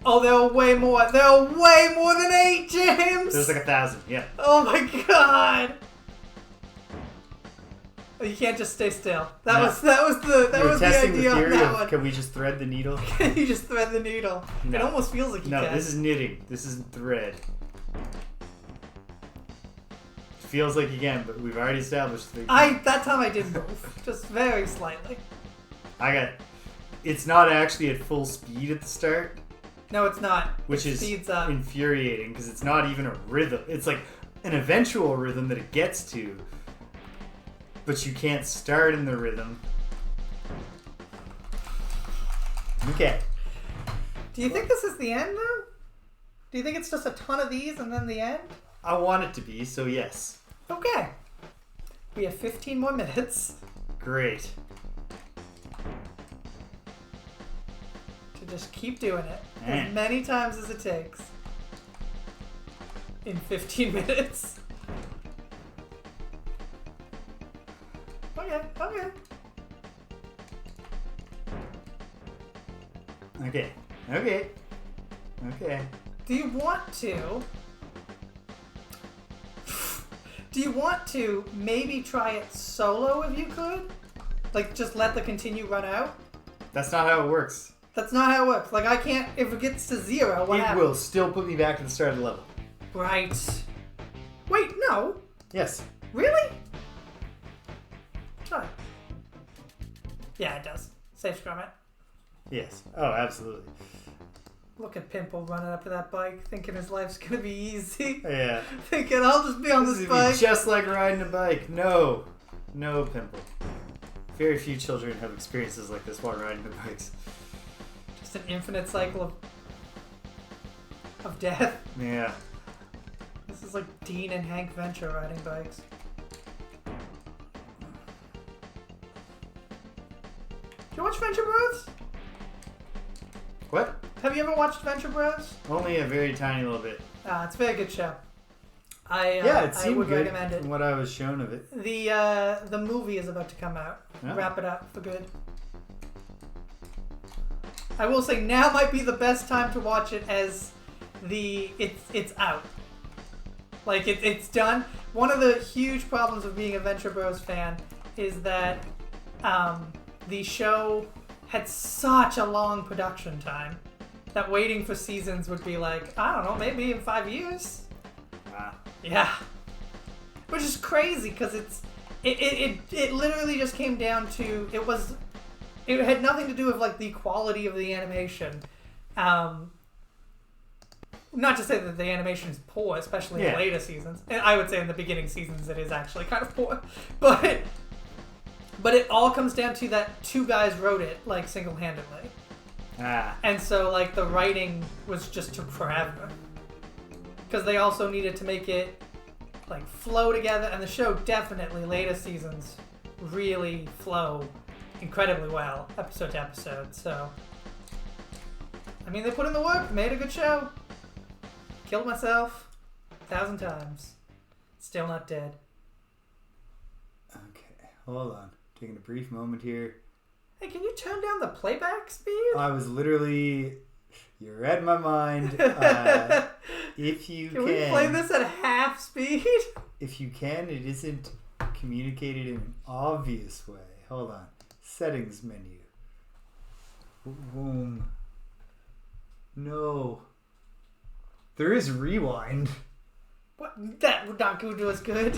Oh, there are way more. There are way more than 8, James. There's like 1,000, yeah. Oh my god. Oh, you can't just stay still. That No. was the We're testing idea the on theory that of one. can we just thread the needle? You just thread the needle. No. It almost feels like you No, can. this is knitting. This isn't thread. Feels like you can, but we've already established that. That time I did move, just very slightly. It's not actually at full speed at the start, No, it's not. which It is speeds up. infuriating because it's not even a rhythm. It's like an eventual rhythm that it gets to, but you can't start in the rhythm. Okay. Do you think this is the end though? Do you think it's just a ton of these and then the end? I want it to be, so yes. Okay. We have 15 more minutes Great. to just keep doing it Man. as many times as it takes in 15 minutes. Okay. Okay. Do you want to maybe try it solo if you could? Like, just let the continue run out? That's not how it works. That's not how it works. Like, I can't... If it gets to 0, what happens? It will still put me back to the start of the level. Right. Wait, no. Yes. Really? Try. Yeah, it does. Safe scrum it. Yes. Oh, absolutely. Look at Pimple running up to that bike, thinking his life's gonna be easy. Yeah. Thinking, I'll just be on this bike. Just like riding a bike. No, Pimple. Very few children have experiences like this while riding their bikes. Just an infinite cycle of death. Yeah. This is like Dean and Hank Venture riding bikes. Do you watch Venture Bros? What? Have you ever watched Venture Bros? Only a very tiny little bit. It's a very good show. It seemed I would good recommend it. from what I was shown of it. The movie is about to come out. Oh. Wrap it up for good. I will say now might be the best time to watch it as it's out. Like it's done. One of the huge problems of being a Venture Bros fan is that the show had such a long production time that waiting for seasons would be like, I don't know, maybe in 5 years. Wow. Yeah. Which is crazy because it literally just came down to it had nothing to do with like the quality of the animation. Not to say that the animation is poor, especially in later seasons. And I would say in the beginning seasons it is actually kind of poor. But it all comes down to that 2 guys wrote it like single-handedly. And so like the writing just took forever. Because they also needed to make it like flow together, and the show definitely later seasons really flow incredibly well, episode to episode. So I mean, they put in the work, made a good show. Killed myself 1,000 times. Still not dead. Okay, hold on. Taking a brief moment here. Hey, can you turn down the playback speed? I was literally... You read my mind. If you can... Can we play this at half speed? If you can, it isn't communicated in an obvious way. Hold on. Settings menu. Boom. No. There is rewind. What? That would not do us good.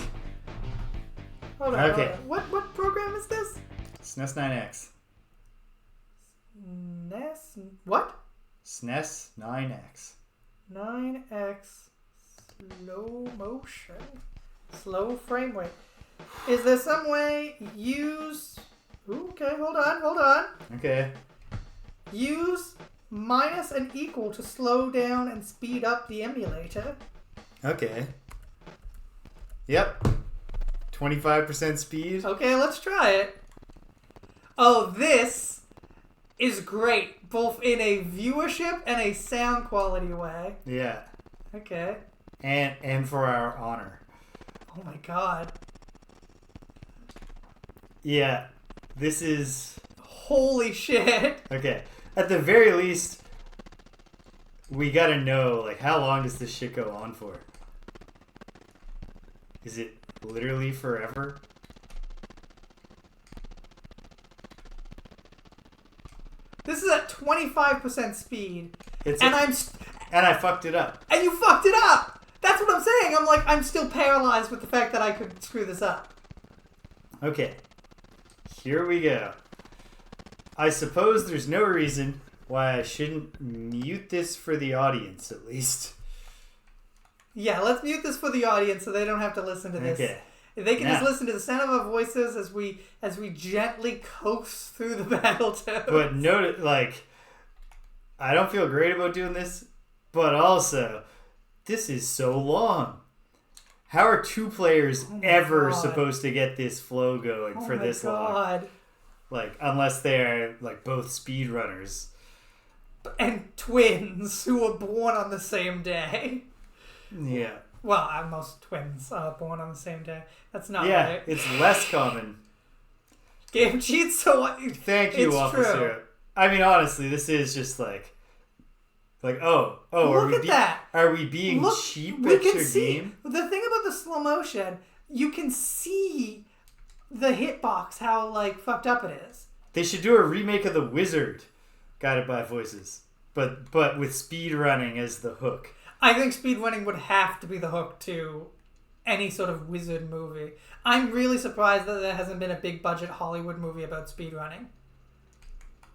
Hold on. Okay. Hold on. What program is this? SNES 9X. SNES? What? SNES 9X. 9X slow motion. Slow frame rate. Is there some way use... Ooh, okay, hold on. Okay. Use minus and equal to slow down and speed up the emulator. Okay. Yep. 25% speed. Okay, let's try it. Oh, this is great, both in a viewership and a sound quality way. Yeah. Okay. And for our honor. Oh my god. Yeah. This is... Holy shit. Okay. At the very least, we gotta know, like, how long does this shit go on for? Is it literally forever? This is at 25% speed. And I fucked it up. And you fucked it up! That's what I'm saying. I'm like, I'm still paralyzed with the fact that I could screw this up. Okay. Here we go. I suppose there's no reason why I shouldn't mute this for the audience, at least. Yeah, let's mute this for the audience so they don't have to listen to this. Okay. They can just listen to the sound of our voices as we gently coast through the Battletoads. But note, like, I don't feel great about doing this, but also, this is so long. How are 2 players ever supposed to get this flow going for this long? Like, unless they're, like, both speedrunners. And twins who were born on the same day. Yeah. Well, most twins are born on the same day. That's not right. Yeah, it's less common game cheats. So what? Thank you, it's Waffle true. Syrup. I mean, honestly, this is just like, oh, Look at that. Are we being Look, cheap we at can your see game? the thing about the slow motion. You can see the hitbox, how like fucked up it is. They should do a remake of The Wizard, guided by voices, but with speed running as the hook. I think speedrunning would have to be the hook to any sort of wizard movie. I'm really surprised that there hasn't been a big budget Hollywood movie about speedrunning.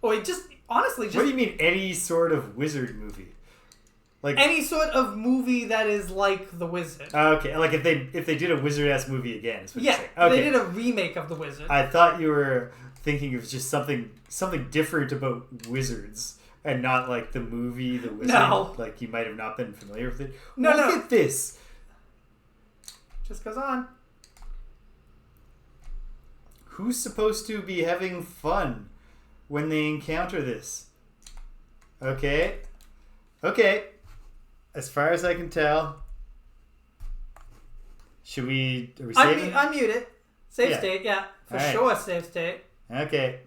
Or just honestly, just What do you mean any sort of wizard movie? Like any sort of movie that is like The Wizard. Okay, like if they did a wizard-ass movie again, is what you're Yeah, saying. Okay. they did a remake of The Wizard. I thought you were thinking of just something different about wizards and not like the movie The Wizard. No. Like you might have not been familiar with it. No, Look no. at this. Just goes on. Who's supposed to be having fun when they encounter this? Okay. As far as I can tell. Are we saving? Unmute it. Save Yeah. state, yeah. For All right. sure, save state. Okay.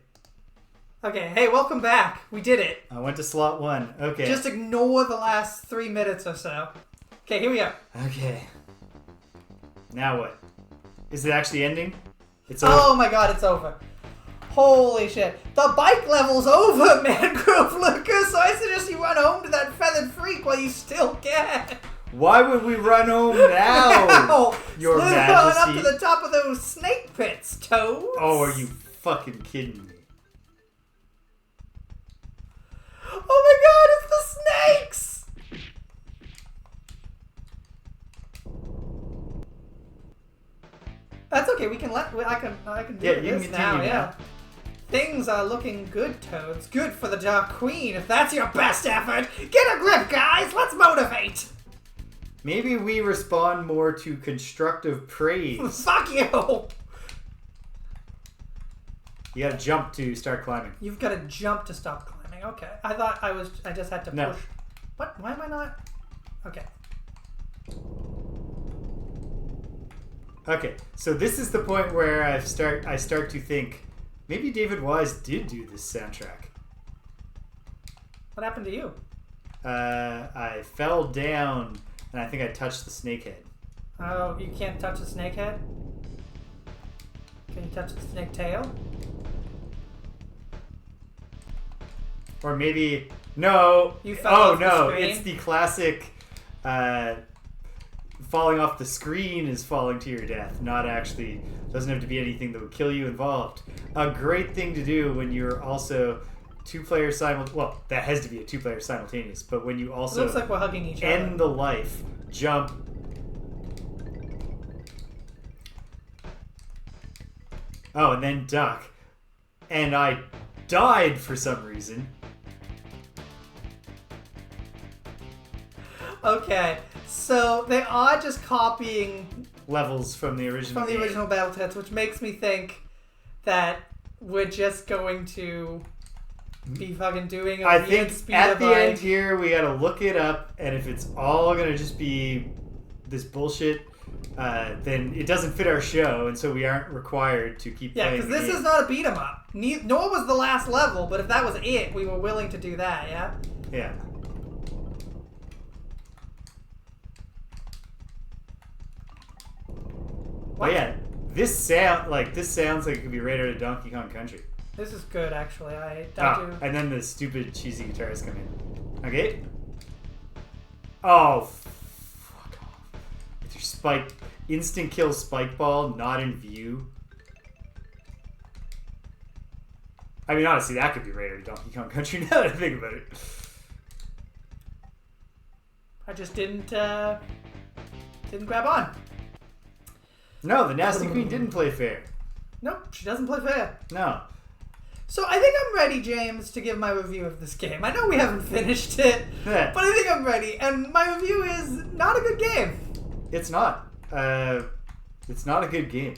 Okay, hey, welcome back. We did it. I went to slot 1. Okay. Just ignore the last 3 minutes or so. Okay, here we go. Okay. Now what? Is it actually ending? It's over. Oh my god, it's over. Holy shit. The bike level's over, Mangrove Lucas, so I suggest you run home to that feathered freak while you still can. Why would we run home now? Ow! Your Slid Majesty. on up to the top of those snake pits, Toads. Oh, are you fucking kidding me? Oh my god, it's the snakes! That's okay, we can I can do Yeah, you can this continue now, yeah. now. Things are looking good, Toads. Good for the Dark Queen, if that's your best effort. Get a grip, guys! Let's motivate! Maybe we respond more to constructive praise. Fuck you! You gotta jump to start climbing. You've got to jump to stop climbing. Okay. I thought I just had to No. push. What? Why am I not? Okay. Okay, so this is the point where I start to think maybe David Wise did do this soundtrack. What happened to you? I fell down and I think I touched the snake head. Oh, you can't touch the snake head? Can you touch the snake tail? Or maybe no. You fell oh off the no, screen? it's the classic falling off the screen is falling to your death. Not actually doesn't have to be anything that would kill you involved. A great thing to do when you're also two players simultaneous. Well, that has to be a two-player simultaneous. But when you It also looks like we're hugging each end other. the life, jump. Oh, and then duck. And I died for some reason. Okay, so they are just copying Levels from the original. from the game. original Battletoads, which makes me think that we're just going to be fucking doing a I weird think at the Speederbike. end here we gotta look it up, and if it's all gonna just be this bullshit, then it doesn't fit our show, and so we aren't required to keep Yeah, playing. because the this game. is not a beat 'em up. Nor was the last level, but if that was it, we were willing to do that. Yeah. Yeah. What? Oh yeah, this sounds like it could be right out of Donkey Kong Country. This is good, actually. I Ah, do. and then the stupid cheesy guitars come in. Okay. Oh, fuck off! With your spike, instant kill spike ball not in view. I mean, honestly, that could be right out of Donkey Kong Country. Now that I think about it. I just didn't grab on. No, the Nasty Queen didn't play fair. Nope, she doesn't play fair. No. So I think I'm ready, James, to give my review of this game. I know we haven't finished it, Yeah. but I think I'm ready. And my review is not a good game. It's not. It's not a good game.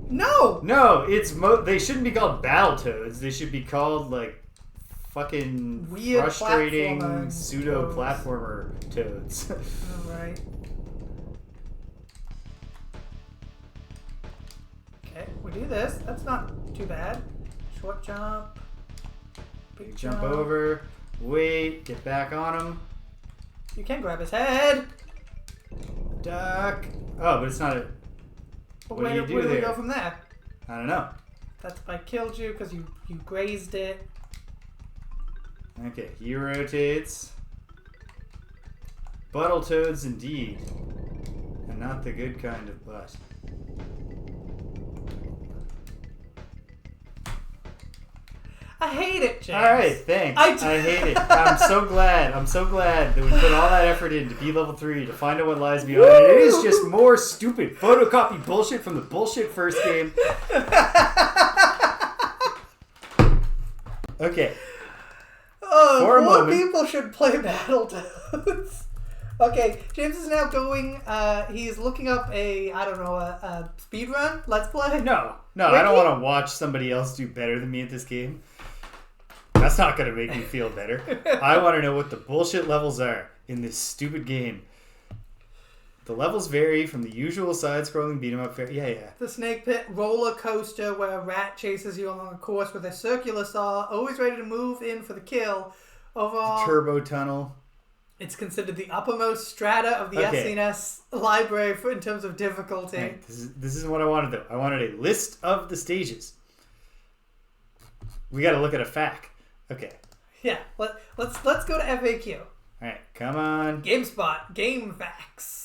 No! No, it's they shouldn't be called Battletoads. They should be called like fucking Weird frustrating platformer pseudo platformer toads. Alright. Okay, we do this. That's not too bad. Short jump. Big Jump over. Wait. Get back on him. You can grab his head. Duck. Oh, but it's not a... But What do you do where do we there? go from there? I don't know. That's if I killed you because you grazed it. Okay, he rotates. Battletoads indeed. And not the good kind of butt. I hate it, James. Alright, thanks. I do. I hate it. I'm so glad that we put all that effort into be level 3 to find out what lies beyond it. It is just more stupid photocopy bullshit from the bullshit first game. Okay. Oh, For a more moment. people should play Battletoads. Okay, James is now going, he's looking up a speed run. Let's play. No, I Ricky? don't want to watch somebody else do better than me at this game. That's not going to make me feel better. I want to know what the bullshit levels are in this stupid game. The levels vary from the usual side-scrolling beat-em-up. Yeah. The Snake Pit roller coaster where a rat chases you along a course with a circular saw, always ready to move in for the kill. Overall, Turbo tunnel. it's considered the uppermost strata of the Okay. SNES library in terms of difficulty. Right, this is what I wanted, though. I wanted a list of the stages. We got to look at a FAQ. Okay. Yeah, let's go to FAQ. All right, come on. GameSpot, Game Facts.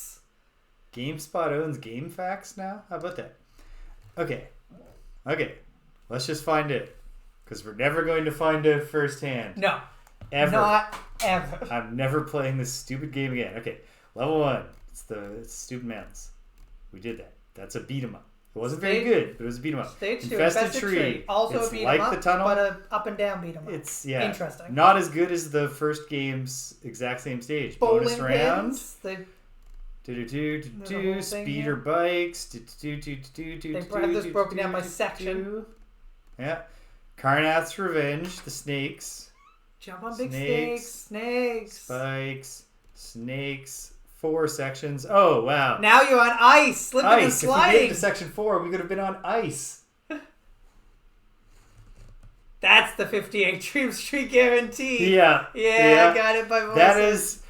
GameSpot owns GameFAQs now? How about that? Okay. Let's just find it. Because we're never going to find it firsthand. No. Ever. Not ever. I'm never playing this stupid game again. Okay. Level 1. It's Stupid Mountains. We did that. That's a beat 'em up. It wasn't very good, but it was a beat 'em up. Stage 2, Infested Tree. Also It's a beat 'em like up, the tunnel. but a up and down beat 'em up. It's, yeah. Interesting. Not as good as the first game's exact same stage. Bowling Bonus round. pins. They Do whole thing here. Speederbikes. They have this broken down by section. Yeah. Karnath's Revenge. The snakes. jump on big Snakes. snakes. Spikes. Snakes. 4 sections. Oh, wow. Now you're on ice, slipping and Ice. If we made it sliding. to section 4, we could have been on ice. That's the 58 Dream Street guarantee. Yeah. I got it by voices. That is,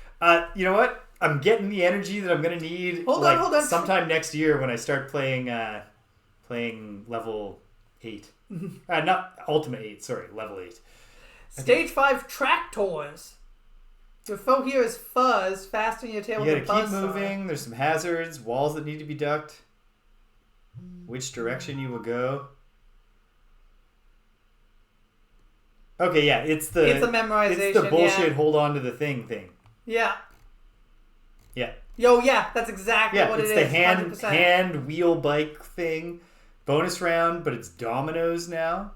you know what? I'm getting the energy that I'm going to need Hold on. sometime next year when I start playing level 8. Not Ultimate 8, sorry, level 8. Stage 5 track tours. Your foe here is Fuzz, fast in your tail You with gotta a keep buzzsaw. moving. There's some hazards, walls that need to be ducked. Which direction you will go. Okay, yeah, it's It's a memorization. It's the bullshit Yeah. hold on to the thing. Yeah. Yeah. That's exactly what it it's is. the 100%. hand wheel bike thing. Bonus round, but it's dominoes now.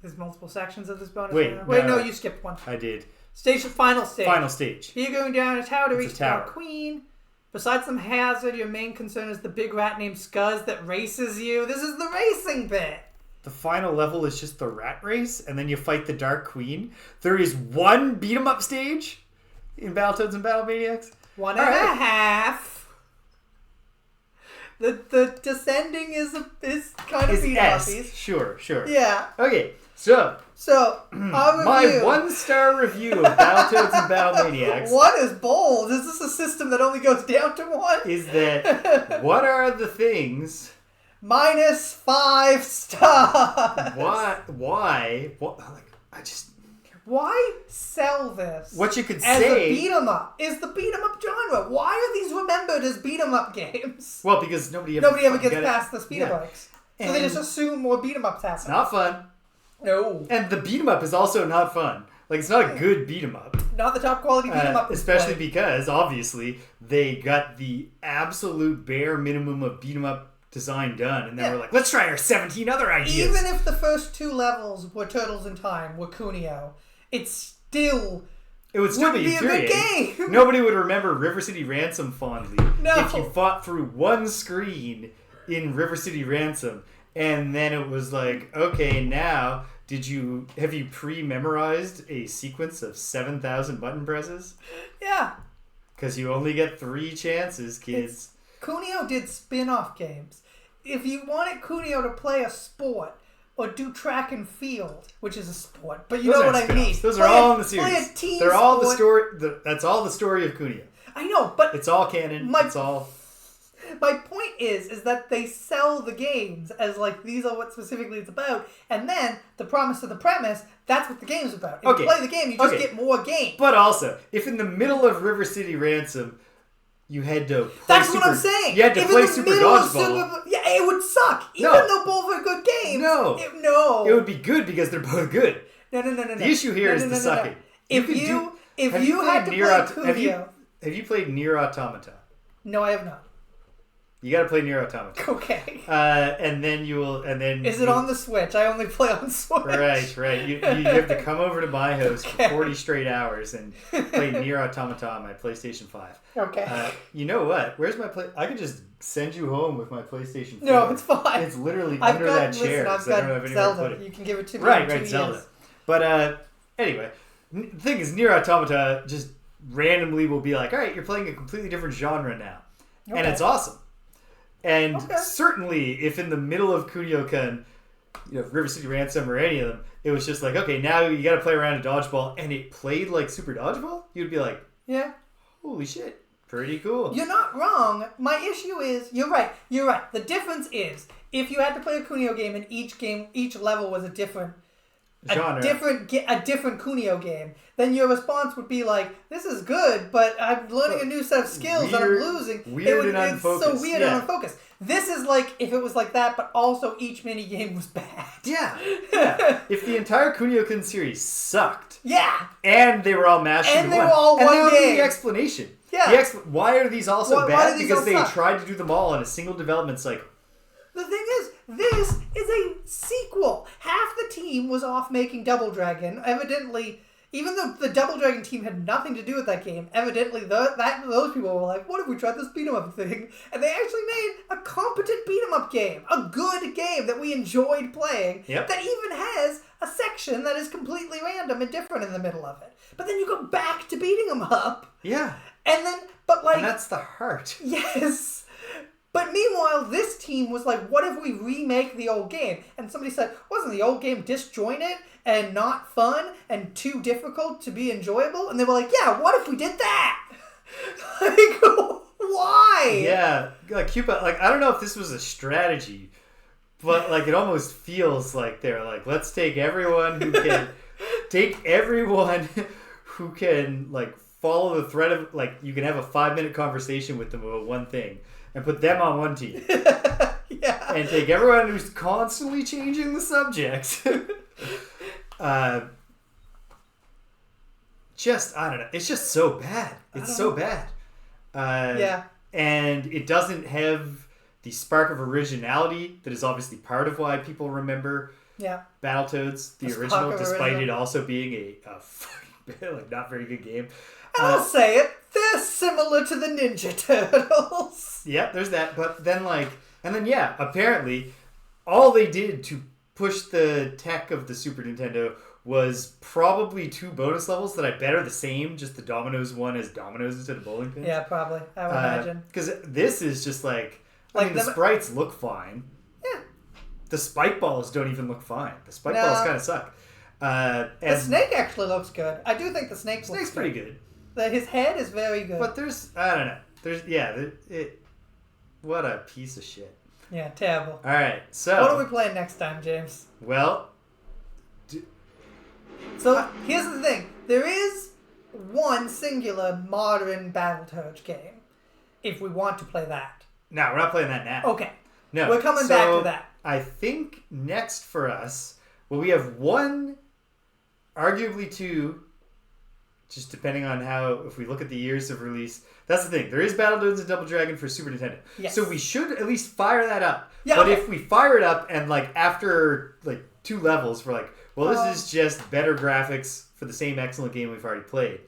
There's multiple sections of this bonus Wait, round. Wait, no. no, you skipped one. I did. Final stage. Final stage. You're going down a tower to It's a reach the tower. Dark Queen. Besides some hazard, your main concern is the big rat named Scuzz that races you. This is the racing bit. The final level is just the rat race, and then you fight the Dark Queen. There is one beat 'em up stage in Battletoads and Battlemaniacs. One and a half. The descending is kind of Is beat S. uppies. Sure. Yeah. Okay, so So our my review. 1-star review of Battletoads and Battlemaniacs One is bold. Is this a system that only goes down to 1? is that what are the things? -5 stars. Why? Why sell this? What you could as say a beat 'em up is the beat 'em up genre. Why are these remembered as beat 'em up games? well, because nobody Nobody ever gets got it. past the Speederbikes. So they And- just assume more beat 'em ups happen. It's not fun. No. And the beat 'em up is also not fun. Like, it's not a good beat 'em up. Not the top quality beat 'em up. Especially because, obviously, they got the absolute bare minimum of beat 'em up design done. And then Yeah. we're like, let's try our 17 other ideas. Even if the first 2 levels were Turtles in Time, were Cuneo, it still it would still wouldn't be be a good infuriating. game. Nobody would remember River City Ransom fondly No. if you fought through one screen in River City Ransom. And then it was like, okay, now, have you pre-memorized a sequence of 7,000 button presses? Yeah. Because you only get 3 chances, kids. Cuneo did spin-off games. if you wanted Kunio to play a sport or do track and field, which is a sport, but you know what I mean. Those are all in the series. Play a team They're all sport. the story. That's all the story of Kunio. I know, but It's all canon. It's all. My point is that they sell the games as like these are what specifically it's about, and then the promise of the premise, that's what the game's about. If you play the game, you just get more game. But also, if in the middle of River City Ransom, you had to play That's what I'm saying. You had to if play in the Super middle of Dodgeball. yeah, it would suck. Even though both are good games. No. No. It would be good because they're both good. No. The issue here is the sucking. If you had to play Kunio... Have you played Nier Automata? No, I have not. You got to play Nier Automata. Okay. And then you will. And then is it on the Switch? I only play on Switch. Right. You have to come over to my house for 40 straight hours and play Nier Automata on my PlayStation 5. Okay. You know what? Where's my play? I could just send you home with my PlayStation 4. No, it's fine. It's literally under that chair. I've got Zelda. You can give it to me. Right, Zelda. But anyway, the thing is, Nier Automata just randomly will be like, all right, you're playing a completely different genre now. And it's awesome. And certainly, if in the middle of Kunio-kun, River City Ransom or any of them, it was just like, okay, now you got to play around a dodgeball, and it played like Super Dodgeball, you'd be like, yeah, holy shit, pretty cool. You're not wrong. My issue is, you're right. The difference is, if you had to play a Kunio game and each level was a different genre, a different Kunio game, then your response would be like, this is good, but I'm learning a new set of skills and I'm losing. And unfocused. It's so weird and unfocused. This is like if it was like that, but also each mini game was bad. Yeah. If the entire Kunio-kun series sucked. Yeah. And they were all mashed into one. And they were all one game. And that would be the explanation. Yeah. Why are these all so bad? Because they suck? tried to do them all in a single development cycle. The thing is, this is a sequel. Half the team was off making Double Dragon. Evidently, even though the Double Dragon team had nothing to do with that game, evidently those people were like, what if we tried this beat-em-up thing? And they actually made a competent beat-em-up game. A good game that we enjoyed playing. Yep. That even has a section that is completely random and different in the middle of it. But then you go back to beating them up. Yeah. And that's the heart. Yes. But meanwhile, this team was like, what if we remake the old game? And somebody said, wasn't the old game disjointed and not fun and too difficult to be enjoyable? And they were like, yeah, what if we did that? Like, why? Yeah. Like, I don't know if this was a strategy, but like, it almost feels like they're like, let's take everyone who can, like, follow the thread of, like, you can have a 5-minute conversation with them about one thing. And put them on one team. Yeah. And take everyone who's constantly changing the subject. I don't know. It's just so bad. It's so bad. Yeah. And it doesn't have the spark of originality that is obviously part of why people remember Battletoads, the original, despite it also being a fucking, like, not very good game. And I'll say it, they're similar to the Ninja Turtles. Yeah, there's that. But then, apparently, all they did to push the tech of the Super Nintendo was probably 2 bonus levels that I bet are the same, just the dominoes one is dominoes instead of bowling pins. Yeah, probably. I would imagine. Because this is just the sprites look fine. Yeah. The spike balls don't even look fine. The spike balls kind of suck. And the snake actually looks good. I do think the snake's pretty good. His head is very good. But I don't know. What a piece of shit. Yeah, terrible. All right, so what are we playing next time, James? Well, so here's the thing: there is one singular modern Battletoads game. If we want to play that. No, we're not playing that now. Okay. No, we're coming back to that. I think next for us, we have one, arguably 2. Just depending on if we look at the years of release. That's the thing. There is Battletoads and Double Dragon for Super Nintendo. Yes. So we should at least fire that up. Yeah, but if we fire it up and after 2 levels, we're like, well, this is just better graphics for the same excellent game we've already played.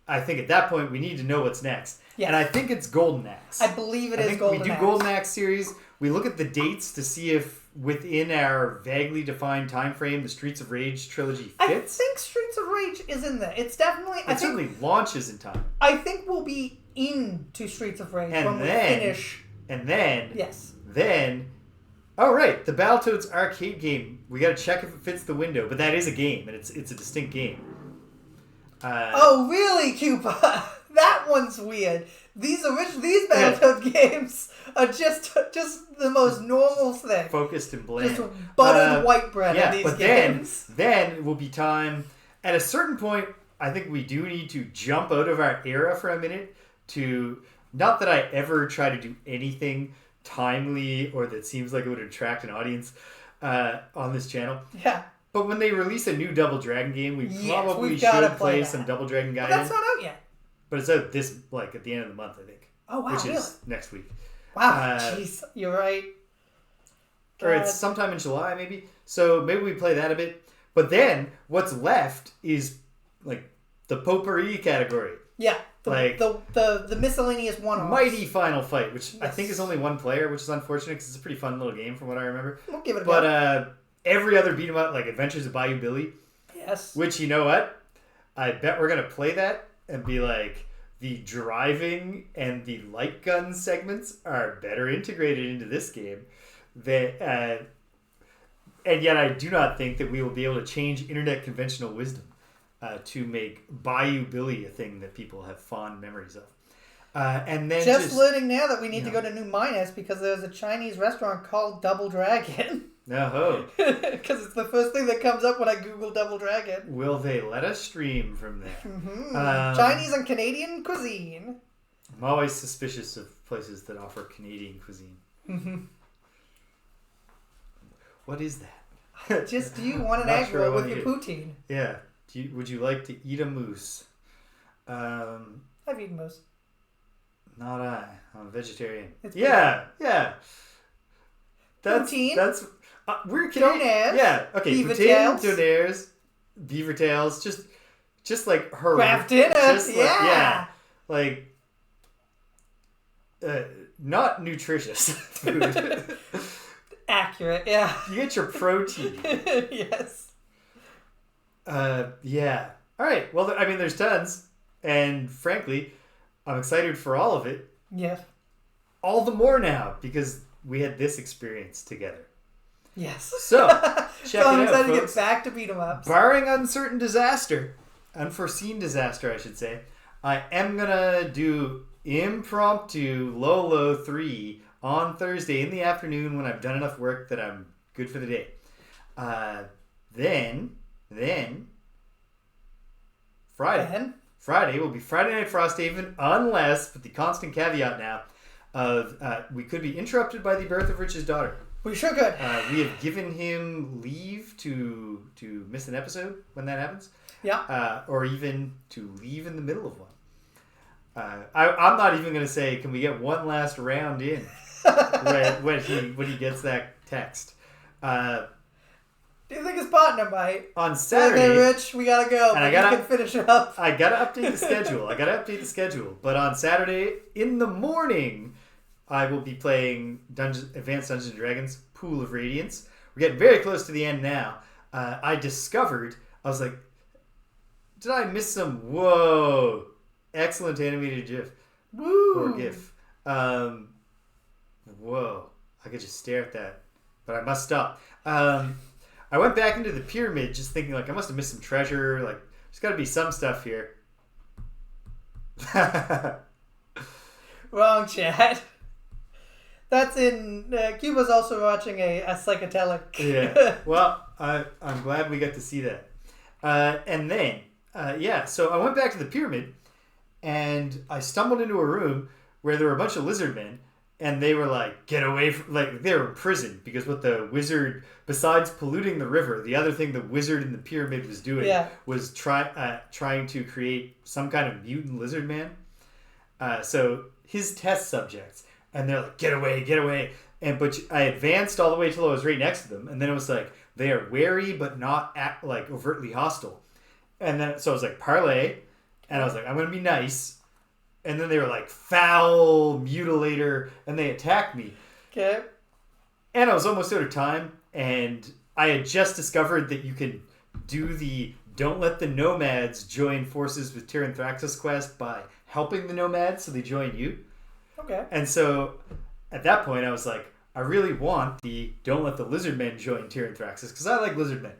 I think at that point we need to know what's next. Yes. And I think it's Golden Axe. I believe it is Golden Axe. We do Golden Axe series. We look at the dates to see if within our vaguely defined time frame the Streets of Rage trilogy fits. I think Streets of Rage is in there. It's definitely... It certainly launches in time. I think we'll be into Streets of Rage when we finish... And then... Yes. Then Oh, right. The Battletoads arcade game. We got to check if it fits the window. But that is a game, and it's a distinct game. Oh, really, Cuba? That one's weird. These Battletoad games are just the most normal thing. Focused and bland. Just buttered white bread in these games. Then it will be time. At a certain point, I think we do need to jump out of our era for a minute to... Not that I ever try to do anything timely or that seems like it would attract an audience on this channel. Yeah. But when they release a new Double Dragon game, we probably should play some Double Dragon Gaiden. But that's not out yet. But it's out at the end of the month, I think. Oh, wow, which really? is next week. Wow, jeez, you're right. Or it's sometime in July, maybe. So maybe we play that a bit. But then, what's left is, like, the potpourri category. Yeah, the miscellaneous one-offs. Mighty Final Fight, which I think is only one player, which is unfortunate because it's a pretty fun little game from what I remember. We'll give it a go. But every other beat 'em up, like Adventures of Bayou Billy. Yes. Which, you know what? I bet we're going to play that and be like, the driving and the light gun segments are better integrated into this game. And yet I do not think that we will be able to change internet conventional wisdom to make Bayou Billy a thing that people have fond memories of. And then just learning now that we need to go to New Minas because there's a Chinese restaurant called Double Dragon. No. Because it's the first thing that comes up when I Google Double Dragon. Will they let us stream from there? Mm-hmm. Chinese and Canadian cuisine. I'm always suspicious of places that offer Canadian cuisine. Mm-hmm. What is that? Do you want an egg roll with your poutine? Yeah. Would you like to eat a moose? I've eaten moose. Not I. I'm a vegetarian. It's yeah. Poutine? That's we're Canadian. Donaires. Yeah. Okay. Beaver Poutine, tails. donaires, beaver tails. Just like her. Craft dinner. Not nutritious food. Accurate. Yeah. You get your protein. Yes. Yeah. All right. Well, I mean, there's tons, and frankly, I'm excited for all of it. Yes. All the more now because we had this experience together. Yes. So, check I'm it out, excited to folks. get back to beat 'em ups. Barring unforeseen disaster, I should say, I am gonna do impromptu Lolo 3 on Thursday in the afternoon when I've done enough work that I'm good for the day. Then Friday. Friday will be Friday Night Frosthaven, unless, with the constant caveat now, of we could be interrupted by the birth of Rich's daughter. We sure could. We have given him leave to miss an episode when that happens. Yeah. Or even to leave in the middle of one. I'm not even going to say, can we get one last round in when he gets that text. Do you think his partner might? On Saturday. Okay, Rich, we gotta go. And you can finish it up. I gotta update the schedule. But on Saturday in the morning, I will be playing Advanced Dungeons & Dragons Pool of Radiance. We're getting very close to the end now. I was like, did I miss some? Whoa. Excellent animated GIF. Woo. Or GIF. Whoa. I could just stare at that. But I must stop. I went back into the pyramid just thinking, like, I must have missed some treasure. Like, there's got to be some stuff here. Wrong chat. That's in... Cuba's also watching a psychedelic. Yeah. Well, I'm glad we got to see that. And then, so I went back to the pyramid, and I stumbled into a room where there were a bunch of lizard men, and they were like, get away from... Like, they were in prison, because what the wizard... Besides polluting the river, the other thing the wizard in the pyramid was doing was trying to create some kind of mutant lizard man. So his test subjects, and they're like, get away. But I advanced all the way till I was right next to them, and then it was like, they are wary but not overtly hostile. And then, so I was like, parlay, and I was like, I'm going to be nice. And then they were like, foul, mutilator, and they attacked me. Okay. And I was almost out of time, and I had just discovered that you can do the don't let the nomads join forces with Tyranthraxus quest by helping the nomads so they join you. Okay. And so at that point I was like, I I really want the don't let the lizard men join Tyranthraxis because I like lizard men.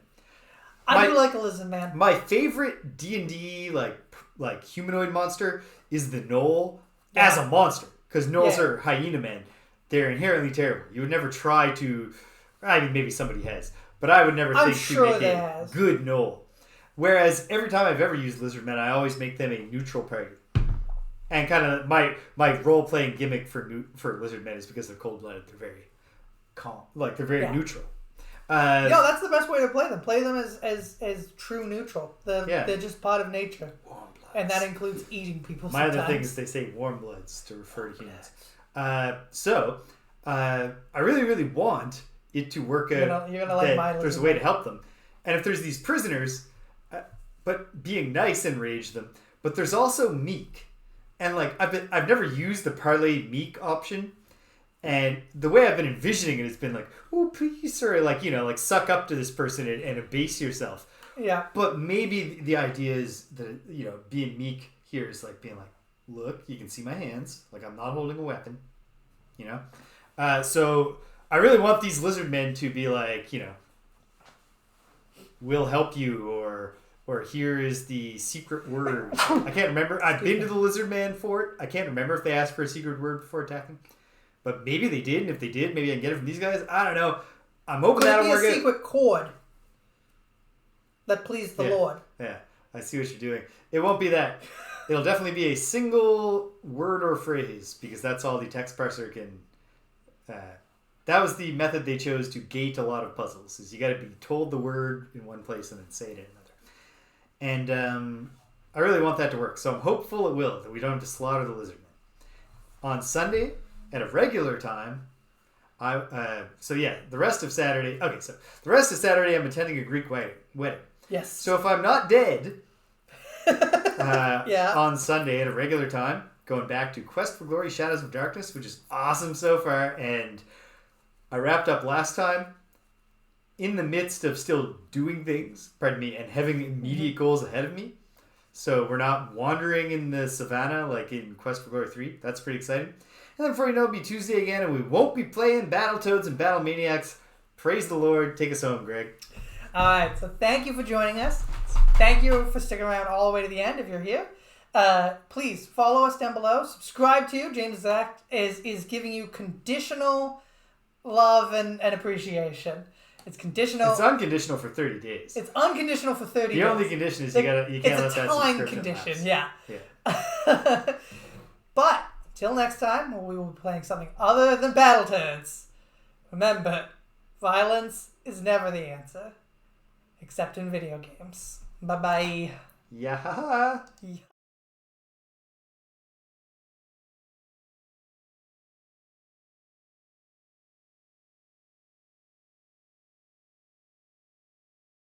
I do like a lizard man. My favorite D&D like humanoid monster is the gnoll as a monster because gnolls are hyena men. They're inherently terrible. You would never try to. I mean, maybe somebody has, but I would never think to make a good gnoll. Whereas every time I've ever used lizard men, I always make them a neutral predator. And kind of my role playing gimmick for lizard men is because they're cold blooded. They're very calm, like they're very neutral. That's the best way to play them. Play them as true neutral. They're just part of nature, and that includes eating people. My other thing is they say warm bloods to refer to humans. So I really, really want it to work out. You're gonna like my there's a way to help them, and if there's these prisoners, but being nice enrage them. But there's also meek. And like I've never used the parlay meek option, and the way I've been envisioning it has been like, oh please sir, like like suck up to this person and abase yourself. Yeah. But maybe the idea is that being meek here is like being like, look, you can see my hands, like I'm not holding a weapon, So I really want these lizard men to be like, we'll help you or here is the secret word. I can't remember. I've been to the lizard man fort. I can't remember if they asked for a secret word before attacking. But maybe they did, and if they did, maybe I can get it from these guys. I don't know. I'm hoping that'll work out. Could it be a secret chord that pleased the Lord? Yeah, I see what you're doing. It won't be that. It'll definitely be a single word or phrase, because that's all the text parser can... that was the method they chose to gate a lot of puzzles, is you got to be told the word in one place and then say it in another. And I really want that to work. So I'm hopeful it will, that we don't have to slaughter the lizard men. On Sunday, at a regular time, the rest of Saturday... Okay, so the rest of Saturday I'm attending a Greek wedding. Yes. So if I'm not dead on Sunday at a regular time, going back to Quest for Glory Shadows of Darkness, which is awesome so far, and I wrapped up last time in the midst of still doing things, and having immediate goals ahead of me. So we're not wandering in the savannah like in Quest for Glory 3. That's pretty exciting. And then before you know, it'll be Tuesday again, and we won't be playing Battletoads and Battlemaniacs. Praise the Lord. Take us home, Greg. All right, so thank you for joining us. Thank you for sticking around all the way to the end if you're here. Please follow us down below. Subscribe to James Zach is giving you conditional love and appreciation. It's conditional. It's unconditional for 30 days. It's unconditional for 30 days. The only condition is you can't let that subscription condition, lapse. Yeah. But till next time, we will be playing something other than Battletoads. Remember, violence is never the answer, except in video games. Bye-bye. Yeah.